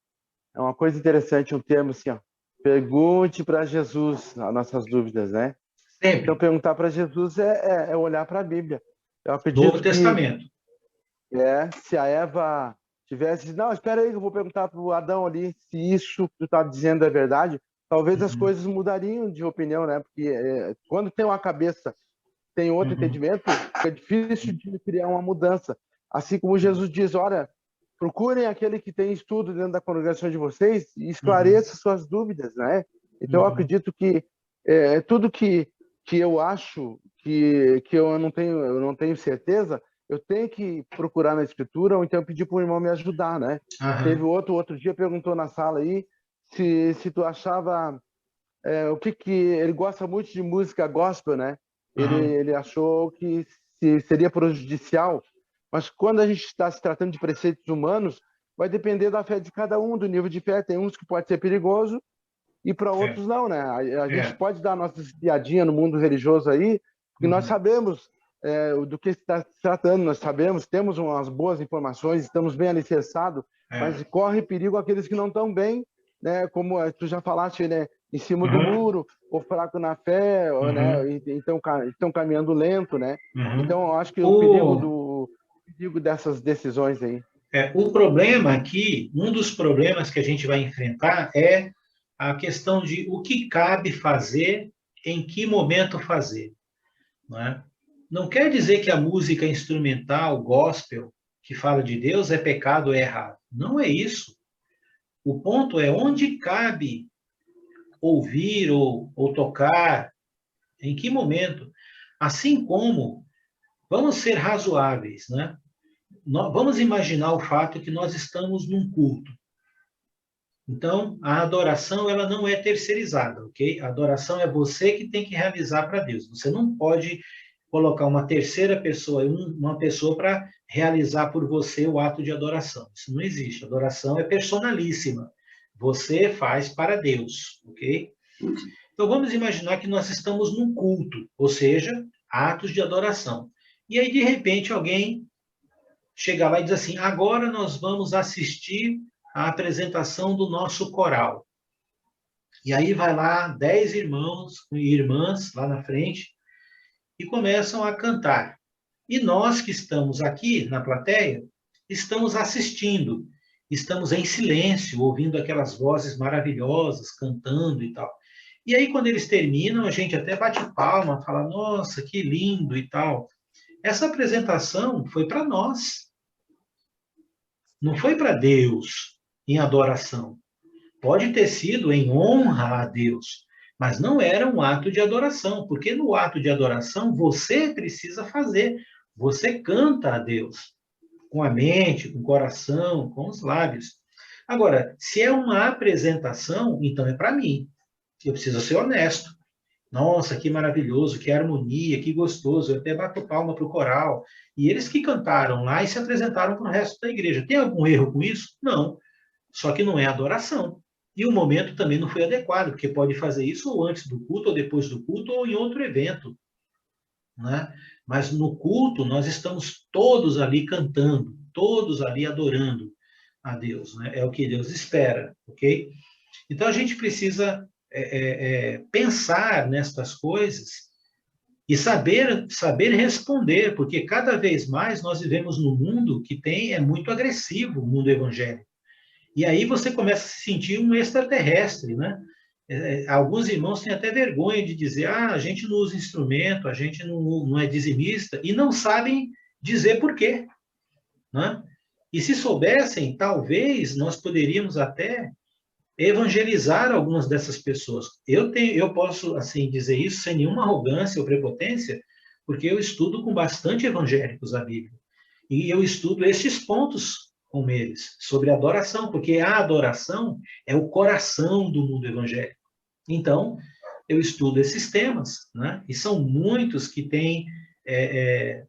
É uma coisa interessante, um termo assim, ó. Pergunte para Jesus as nossas dúvidas, né? Sempre. Então, perguntar para Jesus é olhar para a Bíblia. Eu acredito Novo Testamento. Se a Eva tivesse... Não, espera aí que eu vou perguntar para o Adão ali se isso que tu está dizendo é verdade. Talvez as coisas mudariam de opinião, né? Porque quando tem uma cabeça, tem outro entendimento, é difícil de criar uma mudança. Assim como Jesus diz, olha, procurem aquele que tem estudo dentro da congregação de vocês e esclareça suas dúvidas, né? Então, eu acredito que tudo que eu acho que eu não tenho certeza, eu tenho que procurar na Escritura ou então pedir para o irmão me ajudar, né? Teve outro dia, perguntou na sala aí se tu achava o que ele gosta muito de música gospel, né? Ele achou que seria prejudicial. Mas quando a gente está se tratando de preceitos humanos, vai depender da fé de cada um, do nível de fé. Tem uns que pode ser perigoso e para outros não, né? A gente pode dar nossa espiadinha no mundo religioso aí, porque nós sabemos do que está se tratando, nós sabemos, temos umas boas informações, estamos bem alicerçados, mas corre perigo aqueles que não estão bem, né? Como tu já falaste, né? Em cima do muro, ou fraco na fé, né? Então estão caminhando lento, né? Então, eu acho que o perigo dessas decisões aí. O problema aqui, um dos problemas que a gente vai enfrentar é a questão de o que cabe fazer em que momento fazer. Não é? Não quer dizer que a música instrumental, gospel, que fala de Deus, é pecado ou é errado. Não é isso. O ponto é onde cabe ouvir ou tocar, em que momento. Assim como, vamos ser razoáveis, né? Vamos imaginar o fato que nós estamos num culto. Então, a adoração, ela não é terceirizada, ok? A adoração é você que tem que realizar para Deus. Você não pode colocar uma terceira pessoa, uma pessoa para realizar por você o ato de adoração. Isso não existe. A adoração é personalíssima. Você faz para Deus, ok? Então, vamos imaginar que nós estamos num culto, ou seja, atos de adoração. E aí, de repente, alguém chega lá e diz assim, agora nós vamos assistir a apresentação do nosso coral. E aí vai lá 10 irmãos e irmãs lá na frente e começam a cantar. E nós que estamos aqui na plateia, estamos assistindo, estamos em silêncio, ouvindo aquelas vozes maravilhosas, cantando e tal. E aí, quando eles terminam, a gente até bate palma, fala, nossa, que lindo e tal. Essa apresentação foi para nós. Não foi para Deus em adoração. Pode ter sido em honra a Deus, mas não era um ato de adoração, porque no ato de adoração você precisa fazer. Você canta a Deus com a mente, com o coração, com os lábios. Agora, se é uma apresentação, então é para mim. Eu preciso ser honesto. Nossa, que maravilhoso, que harmonia, que gostoso. Eu até bato palma para o coral. E eles que cantaram lá e se apresentaram para o resto da igreja. Tem algum erro com isso? Não. Só que não é adoração. E o momento também não foi adequado, porque pode fazer isso ou antes do culto, ou depois do culto, ou em outro evento. Né? Mas no culto, nós estamos todos ali cantando, todos ali adorando a Deus. Né? É o que Deus espera, ok? Então a gente precisa pensar nestas coisas e saber responder, porque cada vez mais nós vivemos num mundo que é muito agressivo, o mundo evangélico. E aí você começa a se sentir um extraterrestre, né? Alguns irmãos têm até vergonha de dizer, a gente não usa instrumento, a gente não é dizimista, e não sabem dizer por quê, né? E se soubessem, talvez nós poderíamos até evangelizar algumas dessas pessoas. Eu posso assim dizer isso sem nenhuma arrogância ou prepotência, porque eu estudo com bastante evangélicos a Bíblia. E eu estudo estes pontos com eles, sobre adoração, porque a adoração é o coração do mundo evangélico. Então, eu estudo esses temas, né? E são muitos que têm,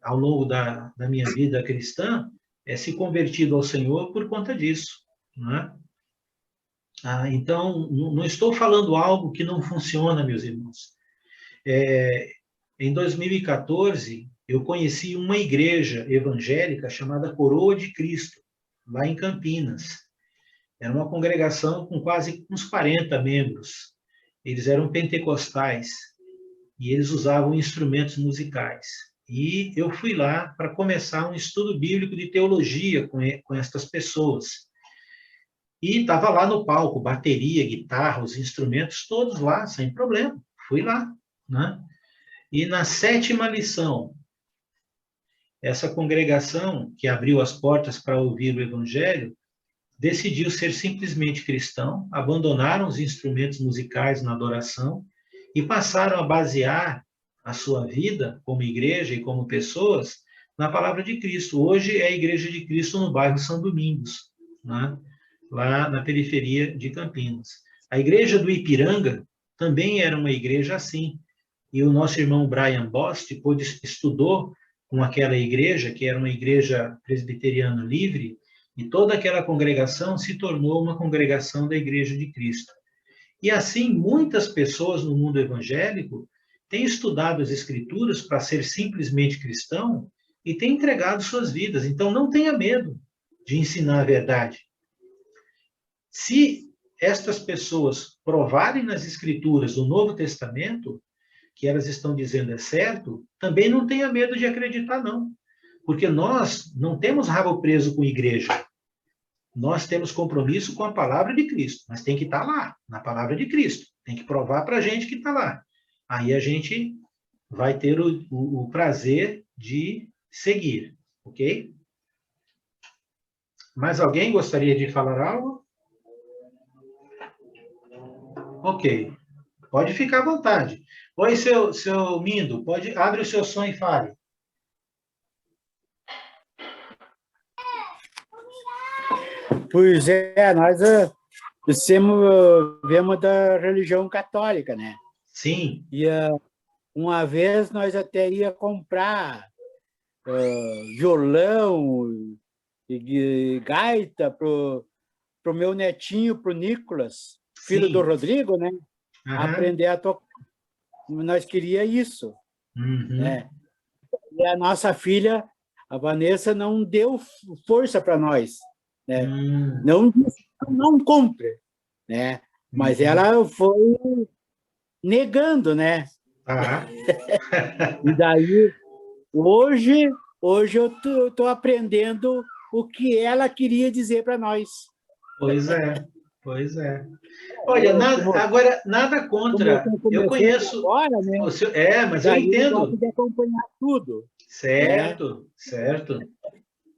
ao longo da minha vida cristã, se convertido ao Senhor por conta disso, né? Então, não estou falando algo que não funciona, meus irmãos. Em 2014, eu conheci uma igreja evangélica chamada Coroa de Cristo, lá em Campinas. Era uma congregação com quase uns 40 membros. Eles eram pentecostais e eles usavam instrumentos musicais. E eu fui lá para começar um estudo bíblico de teologia com estas pessoas. E estava lá no palco, bateria, guitarra, os instrumentos todos lá, sem problema. Fui lá, né? E na 7ª lição, essa congregação que abriu as portas para ouvir o evangelho, decidiu ser simplesmente cristão, abandonaram os instrumentos musicais na adoração e passaram a basear a sua vida como igreja e como pessoas na palavra de Cristo. Hoje é a Igreja de Cristo no bairro São Domingos, né? Lá na periferia de Campinas. A igreja do Ipiranga também era uma igreja assim. E o nosso irmão Brian Bost estudou com aquela igreja, que era uma igreja presbiteriana livre, e toda aquela congregação se tornou uma congregação da Igreja de Cristo. E assim, muitas pessoas no mundo evangélico têm estudado as Escrituras para ser simplesmente cristão e têm entregado suas vidas. Então, não tenha medo de ensinar a verdade. Se estas pessoas provarem nas Escrituras do Novo Testamento, que elas estão dizendo é certo, também não tenha medo de acreditar, não. Porque nós não temos rabo preso com igreja. Nós temos compromisso com a palavra de Cristo, mas tem que estar lá, na palavra de Cristo. Tem que provar para a gente que está lá. aí a gente vai ter o prazer de seguir, ok? Mais alguém gostaria de falar algo? Ok. Pode ficar à vontade. Oi, seu Mindo, abre o seu som e fale. Pois é, nós viemos da religião católica, né? Sim. E uma vez nós até ia comprar violão e gaita pro meu netinho, pro Nicolas, filho Sim. do Rodrigo, né? Uhum. Aprender a tocar. Nós queria isso, Uhum. né? E a nossa filha, a Vanessa, não deu força para nós, né? Não disse, não compre, né? Mas ela foi negando, né? Ah. E daí, hoje eu tô aprendendo o que ela queria dizer para nós. Pois é, pois é. Olha, agora, nada contra. Eu conheço. Agora, né? Mas eu entendo. Eu gosto de acompanhar tudo. Certo, né? Certo.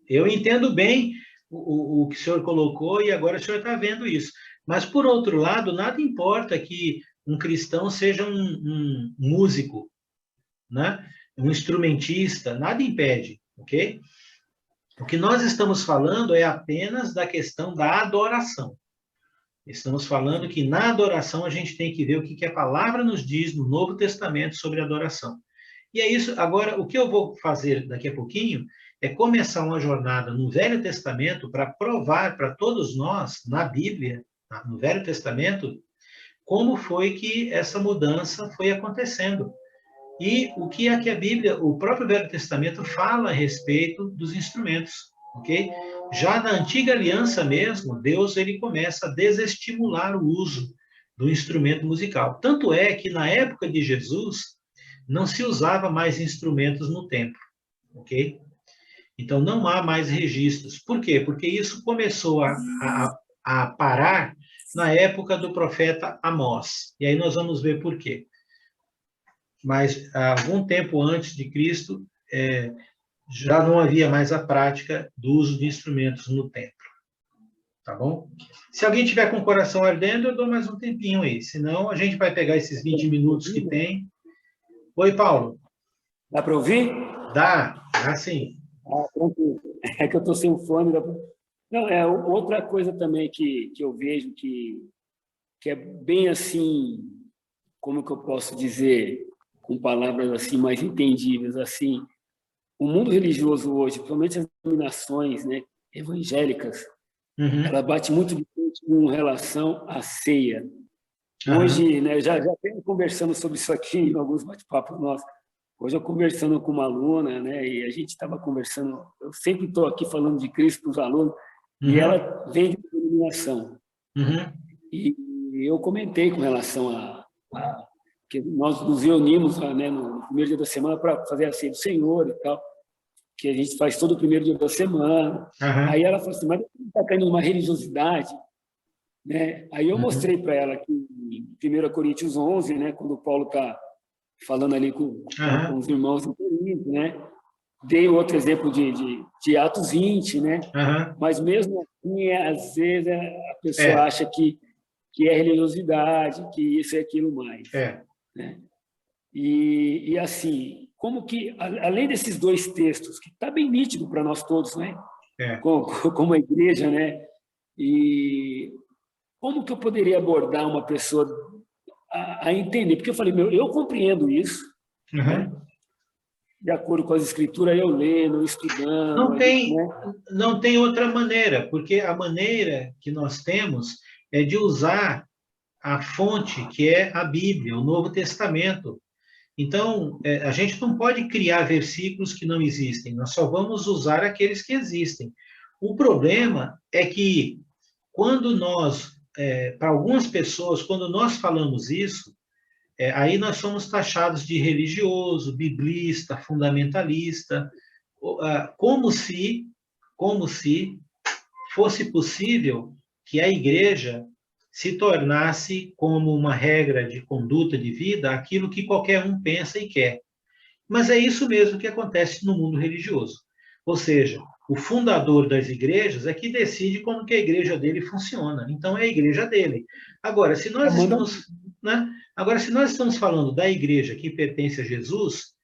Eu entendo bem o que o senhor colocou e agora o senhor está vendo isso. Mas, por outro lado, nada importa que um cristão seja um músico, né? Um instrumentista, nada impede, ok? O que nós estamos falando é apenas da questão da adoração. Estamos falando que na adoração a gente tem que ver o que a palavra nos diz no Novo Testamento sobre adoração. E é isso. Agora, o que eu vou fazer daqui a pouquinho é começar uma jornada no Velho Testamento para provar para todos nós, na Bíblia, no Velho Testamento, como foi que essa mudança foi acontecendo. E o que é que a Bíblia, o próprio Velho Testamento, fala a respeito dos instrumentos, ok? Já na Antiga Aliança mesmo, Deus ele começa a desestimular o uso do instrumento musical. Tanto é que na época de Jesus, não se usava mais instrumentos no templo, ok? Então, não há mais registros. Por quê? Porque isso começou a parar na época do profeta Amós. E aí nós vamos ver por quê. Mas, algum tempo antes de Cristo, já não havia mais a prática do uso de instrumentos no templo. Tá bom? Se alguém tiver com o coração ardendo, eu dou mais um tempinho aí. Senão, a gente vai pegar esses 20 minutos que tem. Oi, Paulo. Dá para ouvir? Dá sim. É que eu estou sem fone. Não, outra coisa também que eu vejo que é bem assim, como que eu posso dizer, com palavras assim mais entendíveis, assim, o mundo religioso hoje, principalmente as denominações, né, evangélicas, ela bate muito de frente com relação à ceia. Hoje, né, já venho conversando sobre isso aqui em alguns bate-papos nossos. Hoje eu conversando com uma aluna, né, e a gente estava conversando, eu sempre estou aqui falando de Cristo para os alunos, e ela vem de denominação. E eu comentei com relação a que nós nos reunimos, né, no primeiro dia da semana para fazer a ceia do Senhor e tal, que a gente faz todo o primeiro dia da semana. Aí ela falou assim, mas está caindo numa religiosidade, né? Aí eu mostrei para ela que em 1 Coríntios 11, né, quando Paulo está falando ali com os irmãos em Corinto, né? Dei outro exemplo de Atos 20, né? Mas mesmo assim, às vezes a pessoa acha que é religiosidade, que isso e aquilo mais. Né? E assim, como que, além desses dois textos, que está bem nítido para nós todos, né? Como a igreja, né? E como que eu poderia abordar uma pessoa a entender? Porque eu falei, eu compreendo isso, né? De acordo com as escrituras, eu lendo, estudando. Não tem outra maneira, porque a maneira que nós temos é de usar a fonte, que é a Bíblia, o Novo Testamento. Então, a gente não pode criar versículos que não existem, nós só vamos usar aqueles que existem. O problema é que, quando nós, para algumas pessoas, quando nós falamos isso, aí nós somos taxados de religioso, biblista, fundamentalista, como se fosse possível que a igreja se tornasse como uma regra de conduta de vida aquilo que qualquer um pensa e quer. Mas é isso mesmo que acontece no mundo religioso. Ou seja, o fundador das igrejas é que decide como que a igreja dele funciona. Então, é a igreja dele. Agora, se nós estamos, né? Agora, se nós estamos falando da igreja que pertence a Jesus,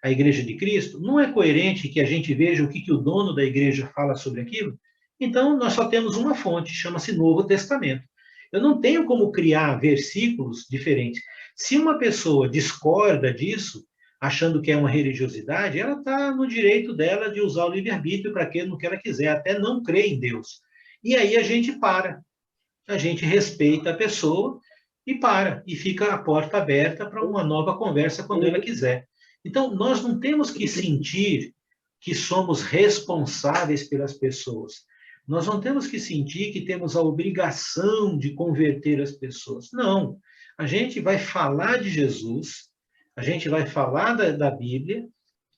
a igreja de Cristo, não é coerente que a gente veja o que o dono da igreja fala sobre aquilo? Então, nós só temos uma fonte, chama-se Novo Testamento. Eu não tenho como criar versículos diferentes. Se uma pessoa discorda disso, achando que é uma religiosidade, ela está no direito dela de usar o livre-arbítrio para aquilo no que ela quiser, até não crer em Deus. E aí a gente para, a gente respeita a pessoa e para, e fica a porta aberta para uma nova conversa quando ela quiser. Então, nós não temos que sentir que somos responsáveis pelas pessoas. Nós não temos que sentir que temos a obrigação de converter as pessoas. Não. A gente vai falar de Jesus, a gente vai falar da Bíblia,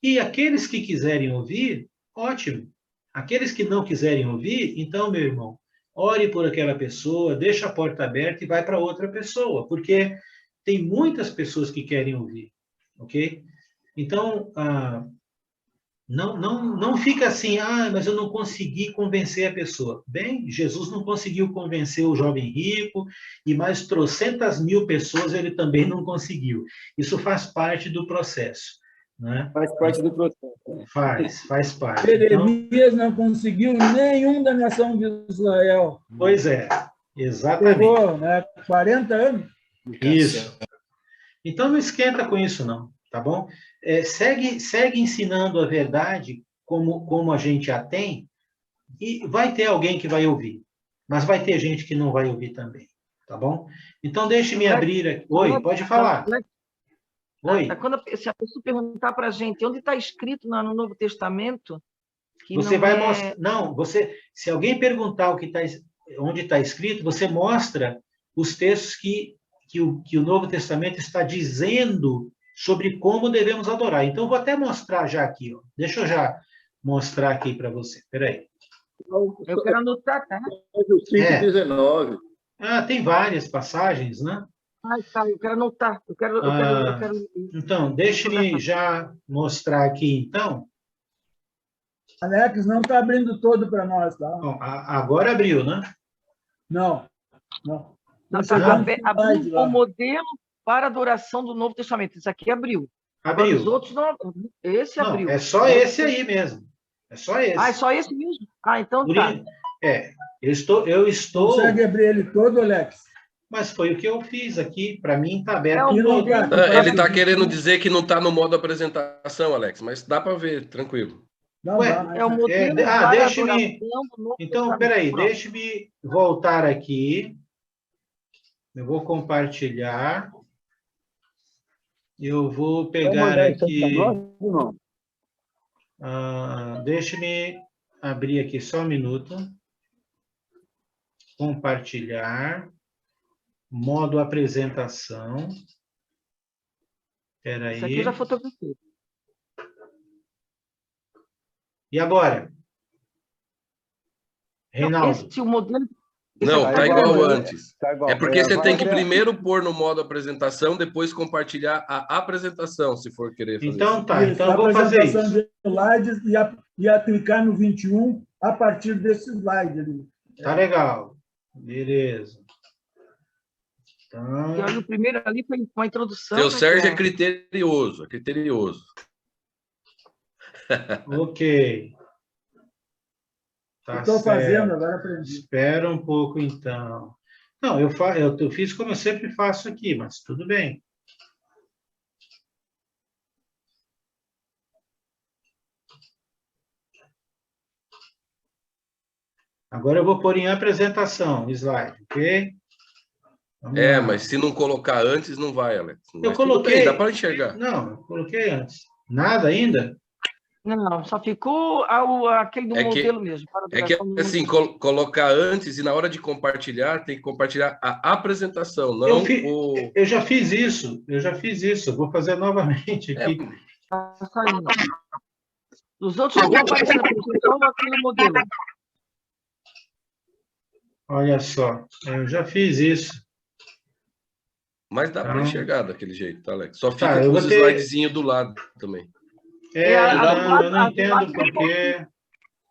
e aqueles que quiserem ouvir, ótimo. Aqueles que não quiserem ouvir, então, meu irmão, ore por aquela pessoa, deixa a porta aberta e vai para outra pessoa, porque tem muitas pessoas que querem ouvir, ok? Então, não fica assim, mas eu não consegui convencer a pessoa. Bem, Jesus não conseguiu convencer o jovem rico e mais trocentas mil pessoas ele também não conseguiu. Isso faz parte do processo. Né? Faz parte do processo. Faz parte. Jeremias não conseguiu nenhum da nação de Israel. Pois é, exatamente. Pegou, né, 40 anos. Isso. Então, não esquenta com isso, não. Tá bom? Segue ensinando a verdade como a gente a tem, e vai ter alguém que vai ouvir, mas vai ter gente que não vai ouvir também, tá bom? Então, deixe-me abrir aqui. Oi, pode falar. Oi. Se a pessoa perguntar para a gente onde está escrito no Novo Testamento... Você vai mostrar... Não, se alguém perguntar onde está escrito, você mostra os textos que o Novo Testamento está dizendo sobre como devemos adorar. Então, vou até mostrar já aqui. Ó. Deixa eu já mostrar aqui para você. Espera aí. Eu quero anotar, tá? 5:19. Tem várias passagens, né? Tá, eu quero anotar. Eu quero... Então, deixe-me já mostrar aqui, então. Alex, não está abrindo todo para nós, tá? Bom, agora abriu, né? Não. Abriu o modelo para a adoração do Novo Testamento. Isso aqui abriu. Abriu. Os outros não. Esse abriu. Não, é só esse aí mesmo. É só esse. É só esse mesmo? Então tá. Eu estou... Consegue abrir ele todo, Alex? Mas foi o que eu fiz aqui. Para mim está aberto. Ele está querendo dizer que não está no modo apresentação, Alex, mas dá para ver, tranquilo. É o modelo deixe-me... Então, peraí, deixe-me voltar aqui. Eu vou compartilhar. Eu vou pegar aqui... deixe-me abrir aqui só um minuto. Compartilhar. Modo apresentação. Espera aí. Isso aqui eu já fotografei. E agora? Reinaldo. O modelo... Não, está igual antes. Tá igual. É porque você tem que primeiro pôr no modo apresentação, depois compartilhar a apresentação, se for querer fazer então, isso. Tá. Então, eu vou fazer isso. Apresentação de slides e clicar no 21 a partir desse slide ali. Tá legal. Beleza. Então... O primeiro ali foi uma introdução. Seu Sérgio é criterioso, Ok. Tá Estou certo. fazendo, agora aprendi. Espera um pouco, então. Não, eu fiz como eu sempre faço aqui, mas tudo bem. Agora eu vou pôr em apresentação, slide, ok? Vamos lá. Mas se não colocar antes, não vai, Alex. Eu coloquei. Dá para enxergar. Não, eu coloquei antes. Nada ainda? Não, só ficou aquele do modelo mesmo. É que assim, colocar antes e na hora de compartilhar, tem que compartilhar a apresentação, não Eu já fiz isso. Eu vou fazer novamente aqui. Tá saindo. Os outros não vão aparecer na apresentação aquele modelo. Olha só, eu já fiz isso. Mas dá para enxergar daquele jeito, tá, Alex? Só fica Tá, com os slidezinhos do lado também. Não, eu não entendo porque...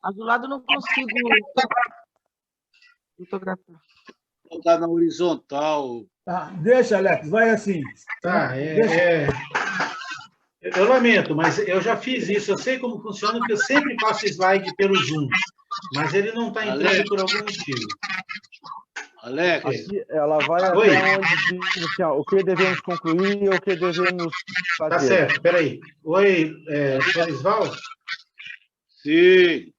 A do lado eu não consigo fotografar. Colocar na horizontal. Tá, deixa, Alex, vai assim. Tá, eu lamento, mas eu já fiz isso. Eu sei como funciona, porque eu sempre passo slide pelo Zoom. Mas ele não está entrando por algum motivo. Alex, aqui ela vai até onde diz assim, ó, o que devemos concluir e o que devemos fazer. Tá certo, espera aí. Oi, Florisval? Sim.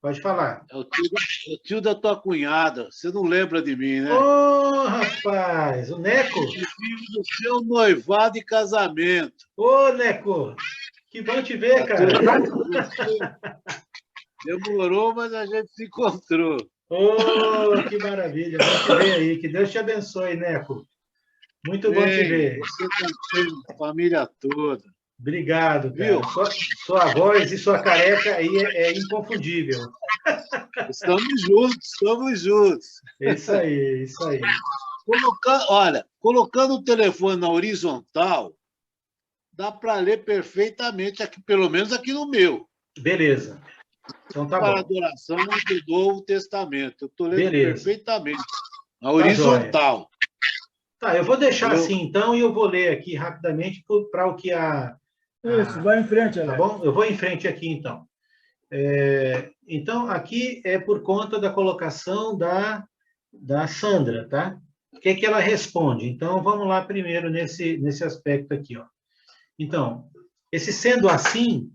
Pode falar. É o tio da tua cunhada. Você não lembra de mim, né? Ô, rapaz, o Neco? Do seu noivado e casamento. Ô, Neco, que bom te ver, cara. Demorou, mas a gente se encontrou. Oh, que maravilha. Bom te ver aí. Que Deus te abençoe, Neco. Muito bom te ver. Você também, a família toda. Obrigado, cara. Sua voz e sua careca aí é inconfundível. Estamos juntos. Isso aí, isso aí. Colocando o telefone na horizontal, dá para ler perfeitamente, aqui, pelo menos aqui no meu. Beleza. Então tá para bom. adoração do Novo Testamento. Eu estou lendo perfeitamente. Na Tá, horizontal. tá, eu vou deixar assim, então, e eu vou ler aqui rapidamente para o que Isso, vai em frente, Alex. Tá bom? Eu vou em frente aqui, então. Então, aqui é por conta da colocação da Sandra, tá? O que é que ela responde? Então, vamos lá primeiro nesse aspecto aqui, ó. Então, esse sendo assim,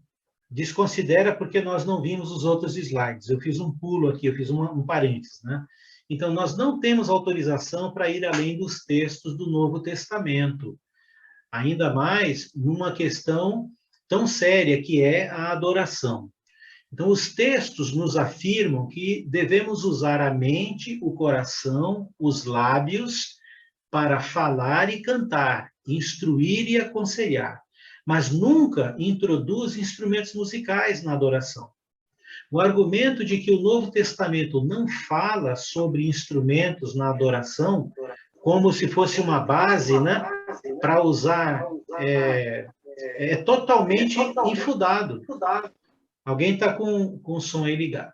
desconsidera porque nós não vimos os outros slides. Eu fiz um pulo aqui, eu fiz um parênteses, né? Então, nós não temos autorização para ir além dos textos do Novo Testamento. Ainda mais numa questão tão séria que é a adoração. Então, os textos nos afirmam que devemos usar a mente, o coração, os lábios para falar e cantar, instruir e aconselhar, mas nunca introduz instrumentos musicais na adoração. O argumento de que o Novo Testamento não fala sobre instrumentos na adoração, como se fosse uma base, né, para usar, é totalmente infundado. Alguém está com o som aí ligado.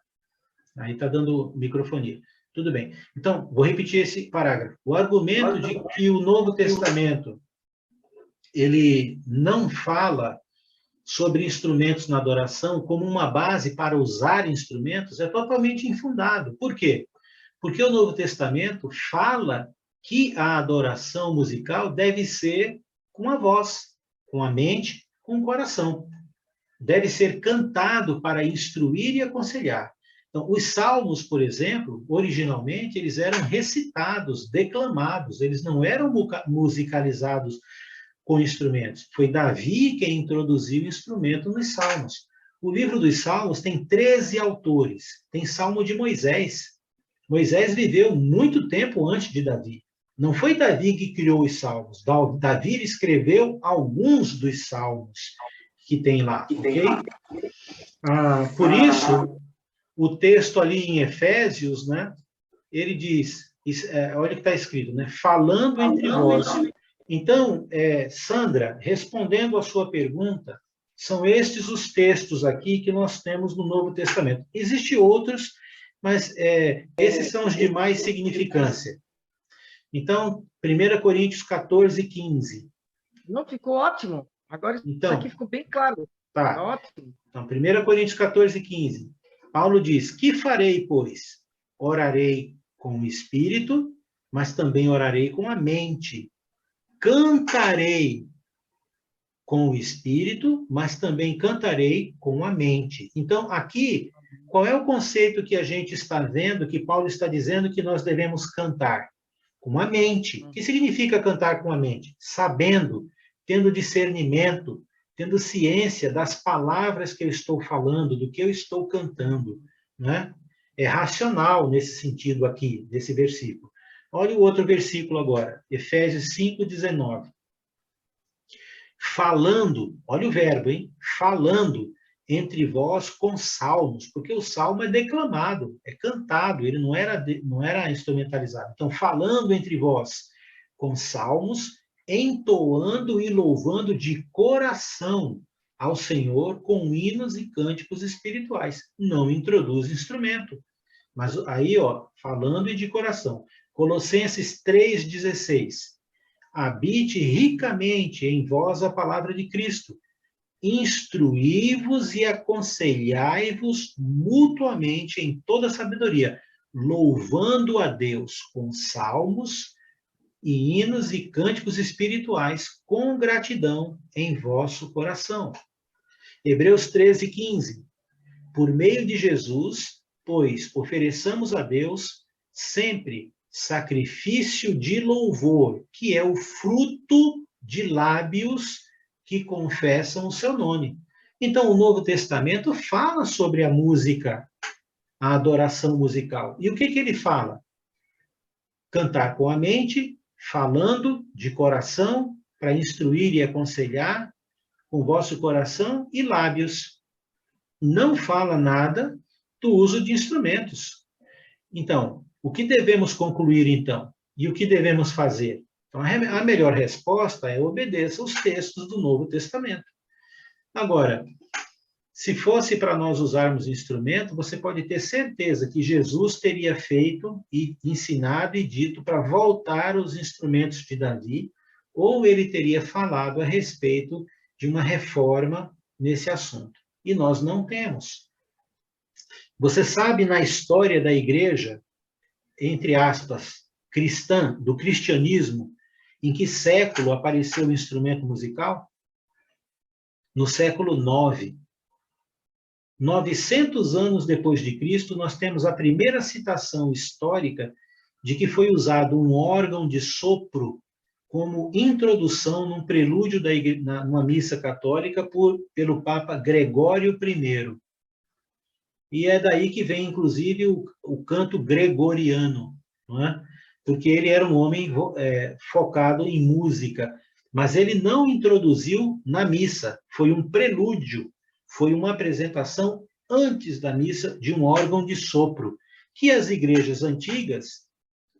Aí está dando microfonia. Tudo bem. Então, vou repetir esse parágrafo. O argumento de que o Novo Testamento ele não fala sobre instrumentos na adoração como uma base para usar instrumentos é totalmente infundado. Por quê? Porque o Novo Testamento fala que a adoração musical deve ser com a voz, com a mente, com o coração. Deve ser cantado para instruir e aconselhar. Então, os salmos, por exemplo, originalmente, eles eram recitados, declamados, eles não eram musicalizados com instrumentos. Foi Davi quem introduziu o instrumento nos salmos. O livro dos salmos tem 13 autores. Tem salmo de Moisés. Moisés viveu muito tempo antes de Davi. Não foi Davi que criou os salmos. Davi escreveu alguns dos salmos que tem lá, ok? Por isso, o texto ali em Efésios, né, ele diz, olha o que está escrito, né, falando entre vós. Então, Sandra, respondendo à sua pergunta, são estes os textos aqui que nós temos no Novo Testamento. Existem outros, mas esses são os de mais significância. Então, 1 Coríntios 14, 15. Não, ficou ótimo. Agora isso aqui ficou bem claro. Tá. Tá ótimo. Então, 1 Coríntios 14, 15. Paulo diz, que farei, pois? Orarei com o espírito, mas também orarei com a mente. Cantarei com o espírito, mas também cantarei com a mente. Então, aqui, qual é o conceito que a gente está vendo, que Paulo está dizendo que nós devemos cantar? Com a mente. O que significa cantar com a mente? Sabendo, tendo discernimento, tendo ciência das palavras que eu estou falando, do que eu estou cantando, né? É racional nesse sentido aqui, desse versículo. Olha o outro versículo agora, Efésios 5, 19. Falando, olha o verbo, hein? Falando entre vós com salmos, porque o salmo é declamado, é cantado, ele não era instrumentalizado. Então, falando entre vós com salmos, entoando e louvando de coração ao Senhor com hinos e cânticos espirituais. Não introduz instrumento. Mas aí, ó, falando e de coração. Colossenses 3,16. Habite ricamente em vós a palavra de Cristo. Instruí-vos e aconselhai-vos mutuamente em toda sabedoria, louvando a Deus com salmos e hinos e cânticos espirituais com gratidão em vosso coração. Hebreus 13:15. Por meio de Jesus, pois ofereçamos a Deus sempre sacrifício de louvor, que é o fruto de lábios que confessam o seu nome. Então, o Novo Testamento fala sobre a música, a adoração musical. E o que ele fala? Cantar com a mente, falando de coração, para instruir e aconselhar, com o vosso coração e lábios. Não fala nada do uso de instrumentos. Então, o que devemos concluir, então? E o que devemos fazer? Então, a melhor resposta é obedeça os textos do Novo Testamento. Agora, se fosse para nós usarmos instrumento, você pode ter certeza que Jesus teria feito e ensinado e dito para voltar os instrumentos de Davi, ou ele teria falado a respeito de uma reforma nesse assunto. E nós não temos. Você sabe, na história da igreja, entre aspas, cristã, do cristianismo, em que século apareceu o instrumento musical? No século IX. 900 anos depois de Cristo, nós temos a primeira citação histórica de que foi usado um órgão de sopro como introdução num prelúdio numa missa católica pelo Papa Gregório I. E é daí que vem, inclusive, o canto gregoriano, não é? Porque ele era um homem focado em música, mas ele não introduziu na missa, foi um prelúdio, foi uma apresentação antes da missa de um órgão de sopro, que as igrejas antigas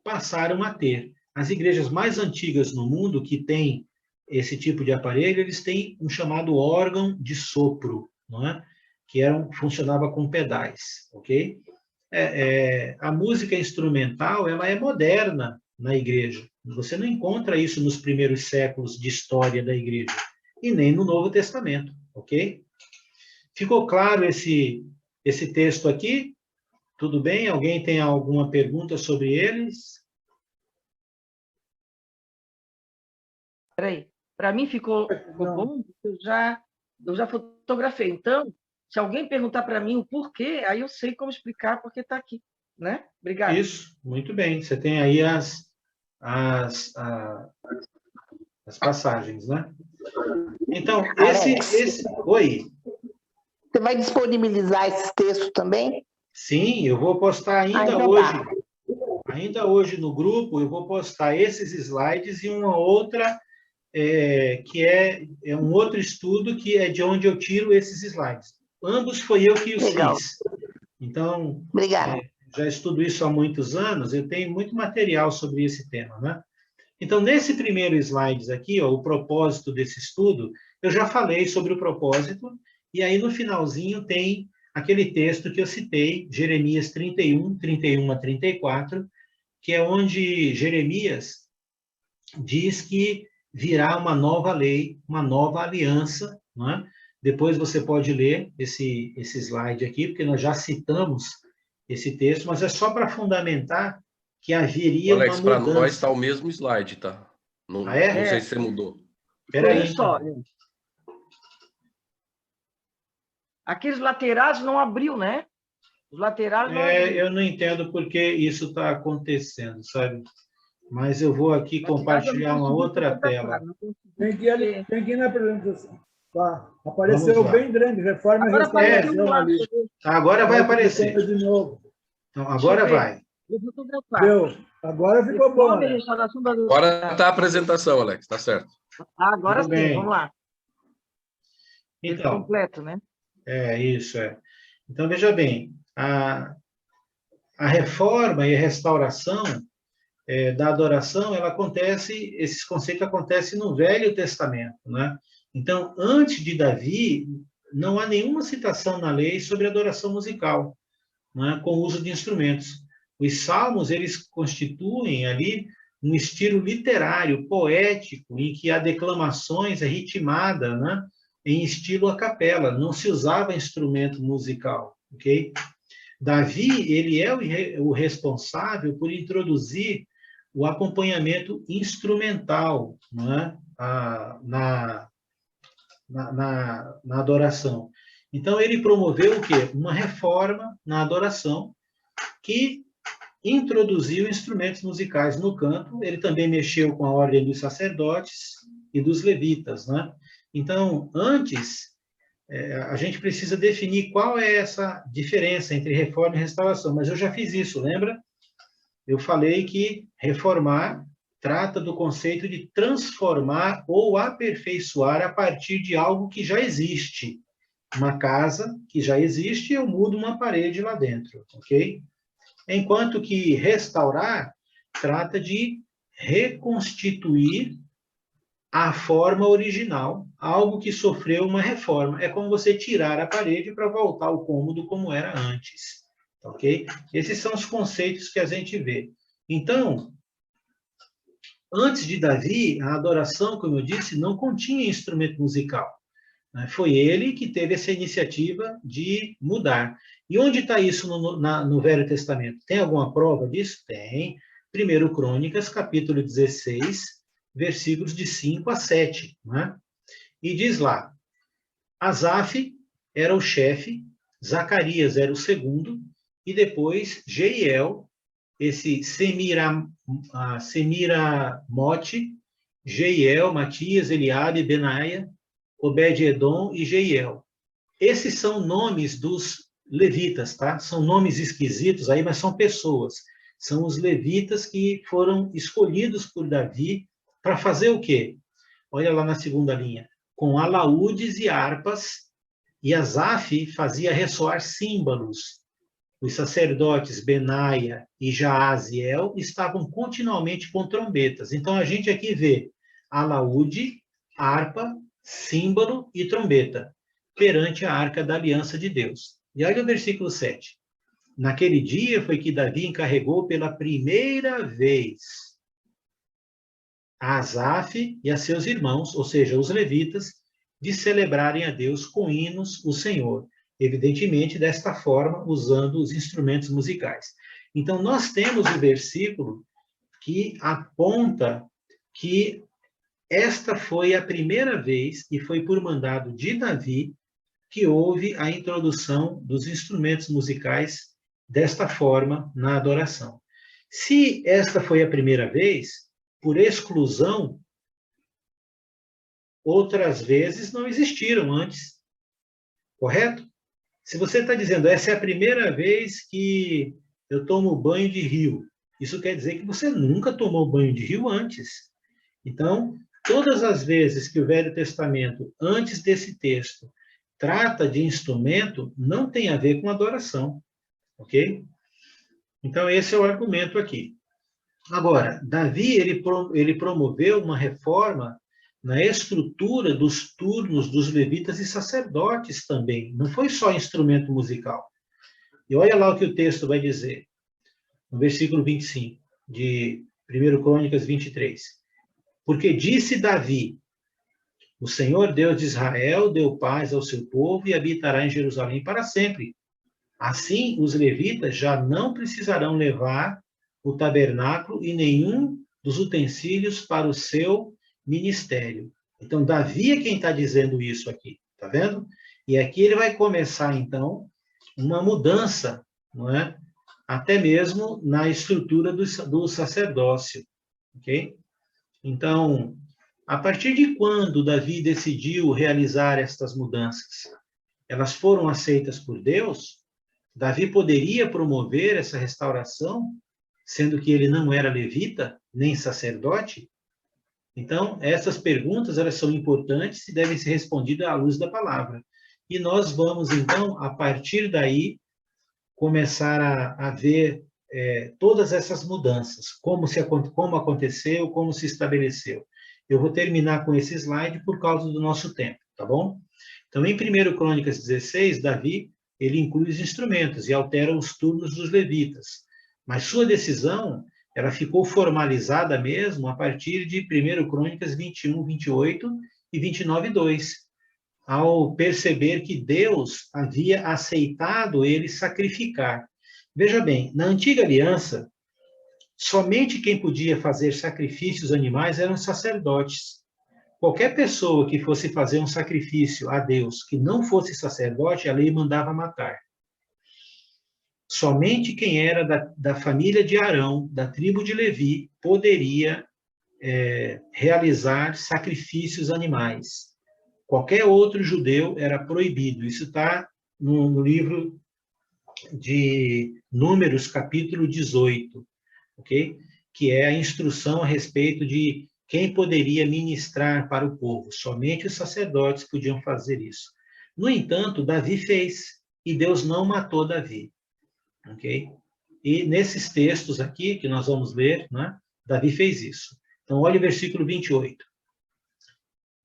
passaram a ter. As igrejas mais antigas no mundo, que têm esse tipo de aparelho, eles têm um chamado órgão de sopro, não é? Que funcionava com pedais, ok? A música instrumental, ela é moderna na igreja. Você não encontra isso nos primeiros séculos de história da igreja, e nem no Novo Testamento, ok? Ficou claro esse texto aqui? Tudo bem? Alguém tem alguma pergunta sobre eles? Peraí, para mim ficou bom, eu já fotografei. Então, se alguém perguntar para mim o porquê, aí eu sei como explicar porque está aqui, né? Obrigada. Isso, muito bem. Você tem aí as passagens, né? Então, Oi. Você vai disponibilizar esses textos também? Sim, eu vou postar ainda hoje. Ainda hoje no grupo, eu vou postar esses slides e uma outra, que é um outro estudo, que é de onde eu tiro esses slides. Ambos foi eu que os fiz. Então, já estudo isso há muitos anos, eu tenho muito material sobre esse tema, né? Então, nesse primeiro slide aqui, ó, o propósito desse estudo, eu já falei sobre o propósito, e aí no finalzinho tem aquele texto que eu citei, Jeremias 31, 31 a 34, que é onde Jeremias diz que virá uma nova lei, uma nova aliança, não é? Depois você pode ler esse slide aqui, porque nós já citamos esse texto, mas é só para fundamentar que haveria Alex, uma mudança. para nós está o mesmo slide, tá? Não, não sei se você mudou. Espera aí. Só, aqueles laterais não abriu, né? Os laterais não abriu. Eu não entendo por que isso está acontecendo, sabe? Mas eu vou aqui compartilhar uma outra tela. Tem que ir na apresentação. Tá. Apareceu bem grande, reforma e restauração ali. Agora vai aparecer. De novo. Então, agora vai. Deu. Agora ficou bom. Né? Agora está a apresentação, Alex, tá certo. Agora sim, bem. vamos lá. Então, completo, né? Isso. Então, veja bem, a reforma e a restauração da adoração, esses conceitos acontecem no Velho Testamento, né? Então, antes de Davi, não há nenhuma citação na lei sobre adoração musical, né, com o uso de instrumentos. Os salmos, eles constituem ali um estilo literário, poético, em que há declamações ritmadas, né, em estilo a capela, não se usava instrumento musical, ok? Davi, ele é o responsável por introduzir o acompanhamento instrumental, né, na adoração. Então, ele promoveu o quê? Uma reforma na adoração que introduziu instrumentos musicais no canto. Ele também mexeu com a ordem dos sacerdotes e dos levitas, né? Então, antes, a gente precisa definir qual é essa diferença entre reforma e restauração, mas eu já fiz isso, lembra? Eu falei que reformar trata do conceito de transformar ou aperfeiçoar a partir de algo que já existe. Uma casa que já existe, eu mudo uma parede lá dentro, ok? Enquanto que restaurar trata de reconstituir a forma original, algo que sofreu uma reforma. É como você tirar a parede para voltar ao cômodo como era antes, ok? Esses são os conceitos que a gente vê. Então, antes de Davi, a adoração, como eu disse, não continha instrumento musical. Foi ele que teve essa iniciativa de mudar. E onde está isso no Velho Testamento? Tem alguma prova disso? Tem. 1 Crônicas, capítulo 16, versículos de 5 a 7. Né? E diz lá, Asaf era o chefe, Zacarias era o segundo, e depois Jeiel, esse Semiramote, Jeiel, Matias, Eliabe, Benaia, Obed-Edom e Jeiel. Esses são nomes dos levitas, tá? São nomes esquisitos aí, mas são pessoas. São os levitas que foram escolhidos por Davi para fazer o quê? Olha lá na segunda linha. Com alaúdes e harpas, e Asaf fazia ressoar símbolos. Os sacerdotes Benaia e Jaaziel estavam continuamente com trombetas. Então, a gente aqui vê alaúde, harpa, símbolo e trombeta, perante a arca da aliança de Deus. E olha o versículo 7. Naquele dia foi que Davi encarregou pela primeira vez a Asaf e a seus irmãos, ou seja, os levitas, de celebrarem a Deus com hinos o Senhor. Evidentemente, desta forma, usando os instrumentos musicais. Então, nós temos o versículo que aponta que esta foi a primeira vez, e foi por mandado de Davi, que houve a introdução dos instrumentos musicais desta forma na adoração. Se esta foi a primeira vez, por exclusão, outras vezes não existiram antes. Correto? Se você está dizendo, essa é a primeira vez que eu tomo banho de rio, isso quer dizer que você nunca tomou banho de rio antes. Então, todas as vezes que o Velho Testamento, antes desse texto, trata de instrumento, não tem a ver com adoração, ok? Então, esse é o argumento aqui. Agora, Davi, ele promoveu uma reforma na estrutura dos turnos dos levitas e sacerdotes também. Não foi só instrumento musical. E olha lá o que o texto vai dizer, no versículo 25, de 1 Crônicas 23. Porque disse Davi, o Senhor Deus de Israel deu paz ao seu povo e habitará em Jerusalém para sempre. Assim, os levitas já não precisarão levar o tabernáculo e nenhum dos utensílios para o seu ministério. Então, Davi é quem está dizendo isso aqui, tá vendo? E aqui ele vai começar, então, uma mudança, não é? Até mesmo na estrutura do sacerdócio, ok? Então, a partir de quando Davi decidiu realizar estas mudanças? Elas foram aceitas por Deus? Davi poderia promover essa restauração, sendo que ele não era levita, nem sacerdote? Então, essas perguntas, elas são importantes e devem ser respondidas à luz da palavra. e nós vamos, então, a partir daí, começar a ver todas essas mudanças, como aconteceu, como se estabeleceu. Eu vou terminar com esse slide por causa do nosso tempo, tá bom? Então, em 1 Crônicas 16, Davi, ele inclui os instrumentos e altera os turnos dos levitas, mas sua decisão, ela ficou formalizada mesmo a partir de 1 Crônicas 21, 28 e 29, 2, ao perceber que Deus havia aceitado ele sacrificar. Veja bem, na antiga aliança, somente quem podia fazer sacrifícios animais eram sacerdotes. Qualquer pessoa que fosse fazer um sacrifício a Deus que não fosse sacerdote, a lei mandava matar. Somente quem era da família de Arão, da tribo de Levi, poderia realizar sacrifícios animais. Qualquer outro judeu era proibido. Isso está no livro de Números, capítulo 18, ok? Que é a instrução a respeito de quem poderia ministrar para o povo. Somente os sacerdotes podiam fazer isso. No entanto, Davi fez, e Deus não matou Davi, ok? E nesses textos aqui, que nós vamos ler, né, Davi fez isso. Então, olha o versículo 28.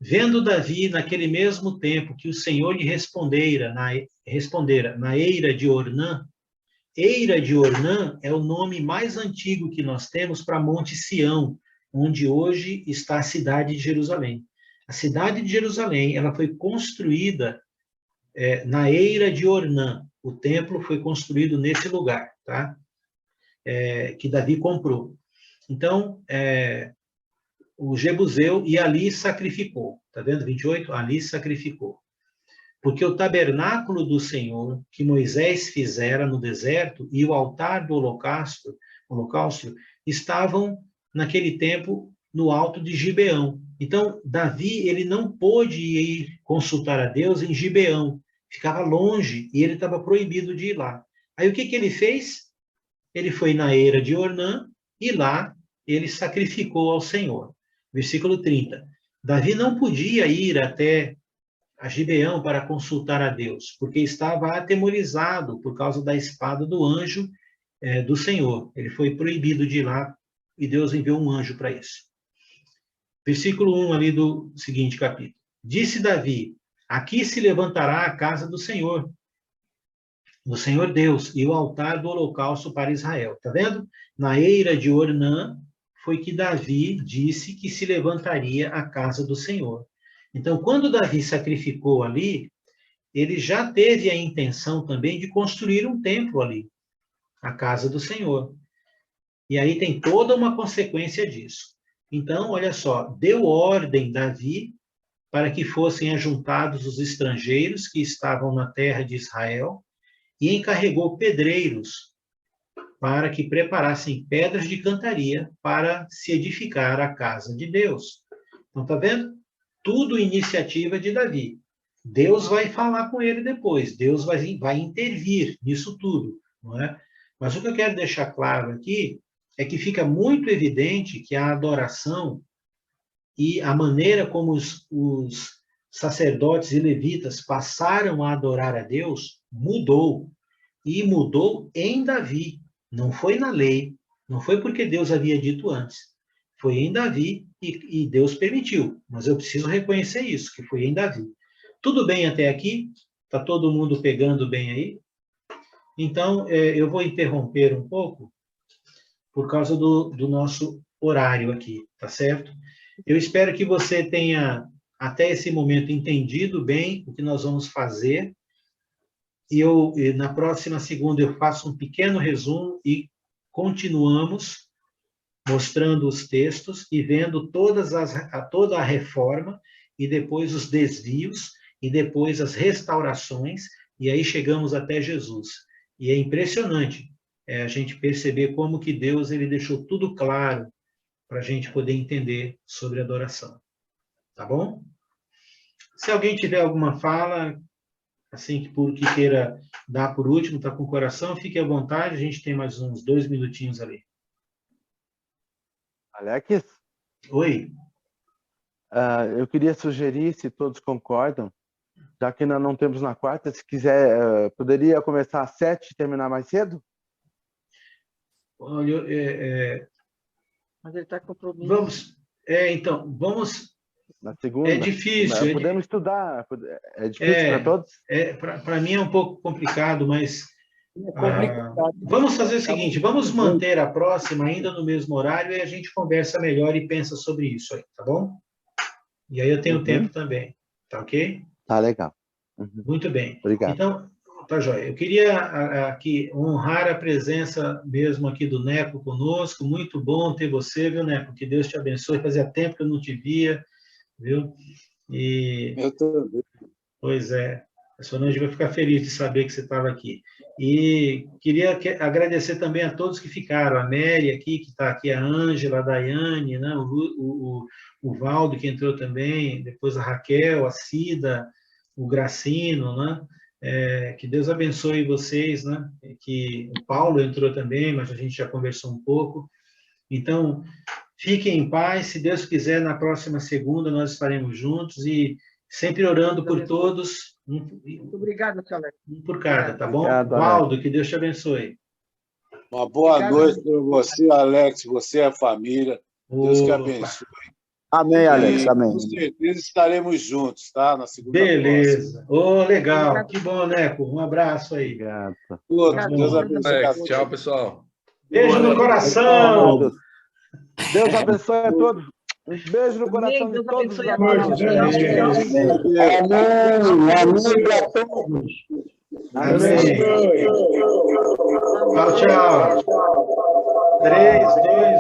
Vendo Davi, naquele mesmo tempo, que o Senhor lhe respondera na eira de Ornã. Eira de Ornã é o nome mais antigo que nós temos para Monte Sião, onde hoje está a cidade de Jerusalém. A cidade de Jerusalém, ela foi construída na eira de Ornã. O templo foi construído nesse lugar, tá? Que Davi comprou. Então, o Jebuseu, e ali sacrificou. Está vendo? 28? Ali sacrificou. Porque o tabernáculo do Senhor, que Moisés fizera no deserto, e o altar do holocausto estavam, naquele tempo, no alto de Gibeão. Então, Davi, ele não pôde ir consultar a Deus em Gibeão. Ficava longe, e ele estava proibido de ir lá. Aí, o que ele fez? Ele foi na eira de Ornã, e lá ele sacrificou ao Senhor. Versículo 30. Davi não podia ir até a Gibeão para consultar a Deus, porque estava atemorizado por causa da espada do anjo do Senhor. Ele foi proibido de ir lá, e Deus enviou um anjo para isso. Versículo 1 ali do seguinte capítulo. Disse Davi, aqui se levantará a casa do Senhor Deus, e o altar do holocausto para Israel. Está vendo? Na eira de Ornã, foi que Davi disse que se levantaria a casa do Senhor. Então, quando Davi sacrificou ali, ele já teve a intenção também de construir um templo ali, a casa do Senhor. E aí tem toda uma consequência disso. Então, olha só, deu ordem Davi para que fossem ajuntados os estrangeiros que estavam na terra de Israel e encarregou pedreiros para que preparassem pedras de cantaria para se edificar a casa de Deus. Então, está vendo? Tudo iniciativa de Davi. Deus vai falar com ele depois, Deus vai intervir nisso tudo, não é? Mas o que eu quero deixar claro aqui é que fica muito evidente que a adoração e a maneira como os sacerdotes e levitas passaram a adorar a Deus mudou. E mudou em Davi. Não foi na lei, não foi porque Deus havia dito antes. Foi em Davi e Deus permitiu. Mas eu preciso reconhecer isso, que foi em Davi. Tudo bem até aqui? Está todo mundo pegando bem aí? Então, eu vou interromper um pouco por causa do nosso horário aqui, tá certo? Eu espero que você tenha, até esse momento, entendido bem o que nós vamos fazer. E na próxima segunda, eu faço um pequeno resumo e continuamos mostrando os textos e vendo toda a reforma, e depois os desvios, e depois as restaurações, e aí chegamos até Jesus. E é impressionante a gente perceber como que Deus ele deixou tudo claro para a gente poder entender sobre adoração. Tá bom? Se alguém tiver alguma fala, assim, que queira dar por último, está com o coração, fique à vontade, a gente tem mais uns 2 minutinhos ali. Alex? Oi. Eu queria sugerir, se todos concordam, Já que ainda não temos na quarta, se quiser, poderia começar às 7 e terminar mais cedo? Olha, Mas ele está com compromisso. Vamos. Na segunda? É difícil. Podemos estudar. É difícil para todos? Para mim é um pouco complicado, mas vamos fazer o seguinte, vamos manter a próxima ainda no mesmo horário e a gente conversa melhor e pensa sobre isso aí, tá bom? E aí eu tenho tempo também, tá ok? Tá legal. Muito bem. Obrigado. Então, tá joia. Eu queria aqui honrar a presença mesmo aqui do Neco conosco. Muito bom ter você, viu, Neco? Que Deus te abençoe. Fazia tempo que eu não te via, viu? Eu também. Pois é. A Solange vai ficar feliz de saber que você estava aqui. E queria agradecer também a todos que ficaram. A Mary aqui, que está aqui, a Ângela, a Daiane, né? O Valdo, que entrou também, depois a Raquel, a Cida, o Gracino, né? Que Deus abençoe vocês, né? Que o Paulo entrou também, mas a gente já conversou um pouco. Então, fiquem em paz. Se Deus quiser, na próxima segunda nós estaremos juntos e sempre orando por todos. Muito obrigado, Tia Alex. Um por cada, tá bom? Obrigado, Valdo, que Deus te abençoe. Uma boa noite para você, Alex, você e a família. Deus que abençoe. Amém, Alex, amém. Com certeza estaremos juntos, tá? Na segunda Beleza. Legal. Que bom, Neco. Um abraço aí. Obrigado. Deus abençoe. Tchau, pessoal. Beijo no coração. Deus abençoe a todos. Um beijo no coração de todos os amados. Amém. Tchau, tchau. 3, 2,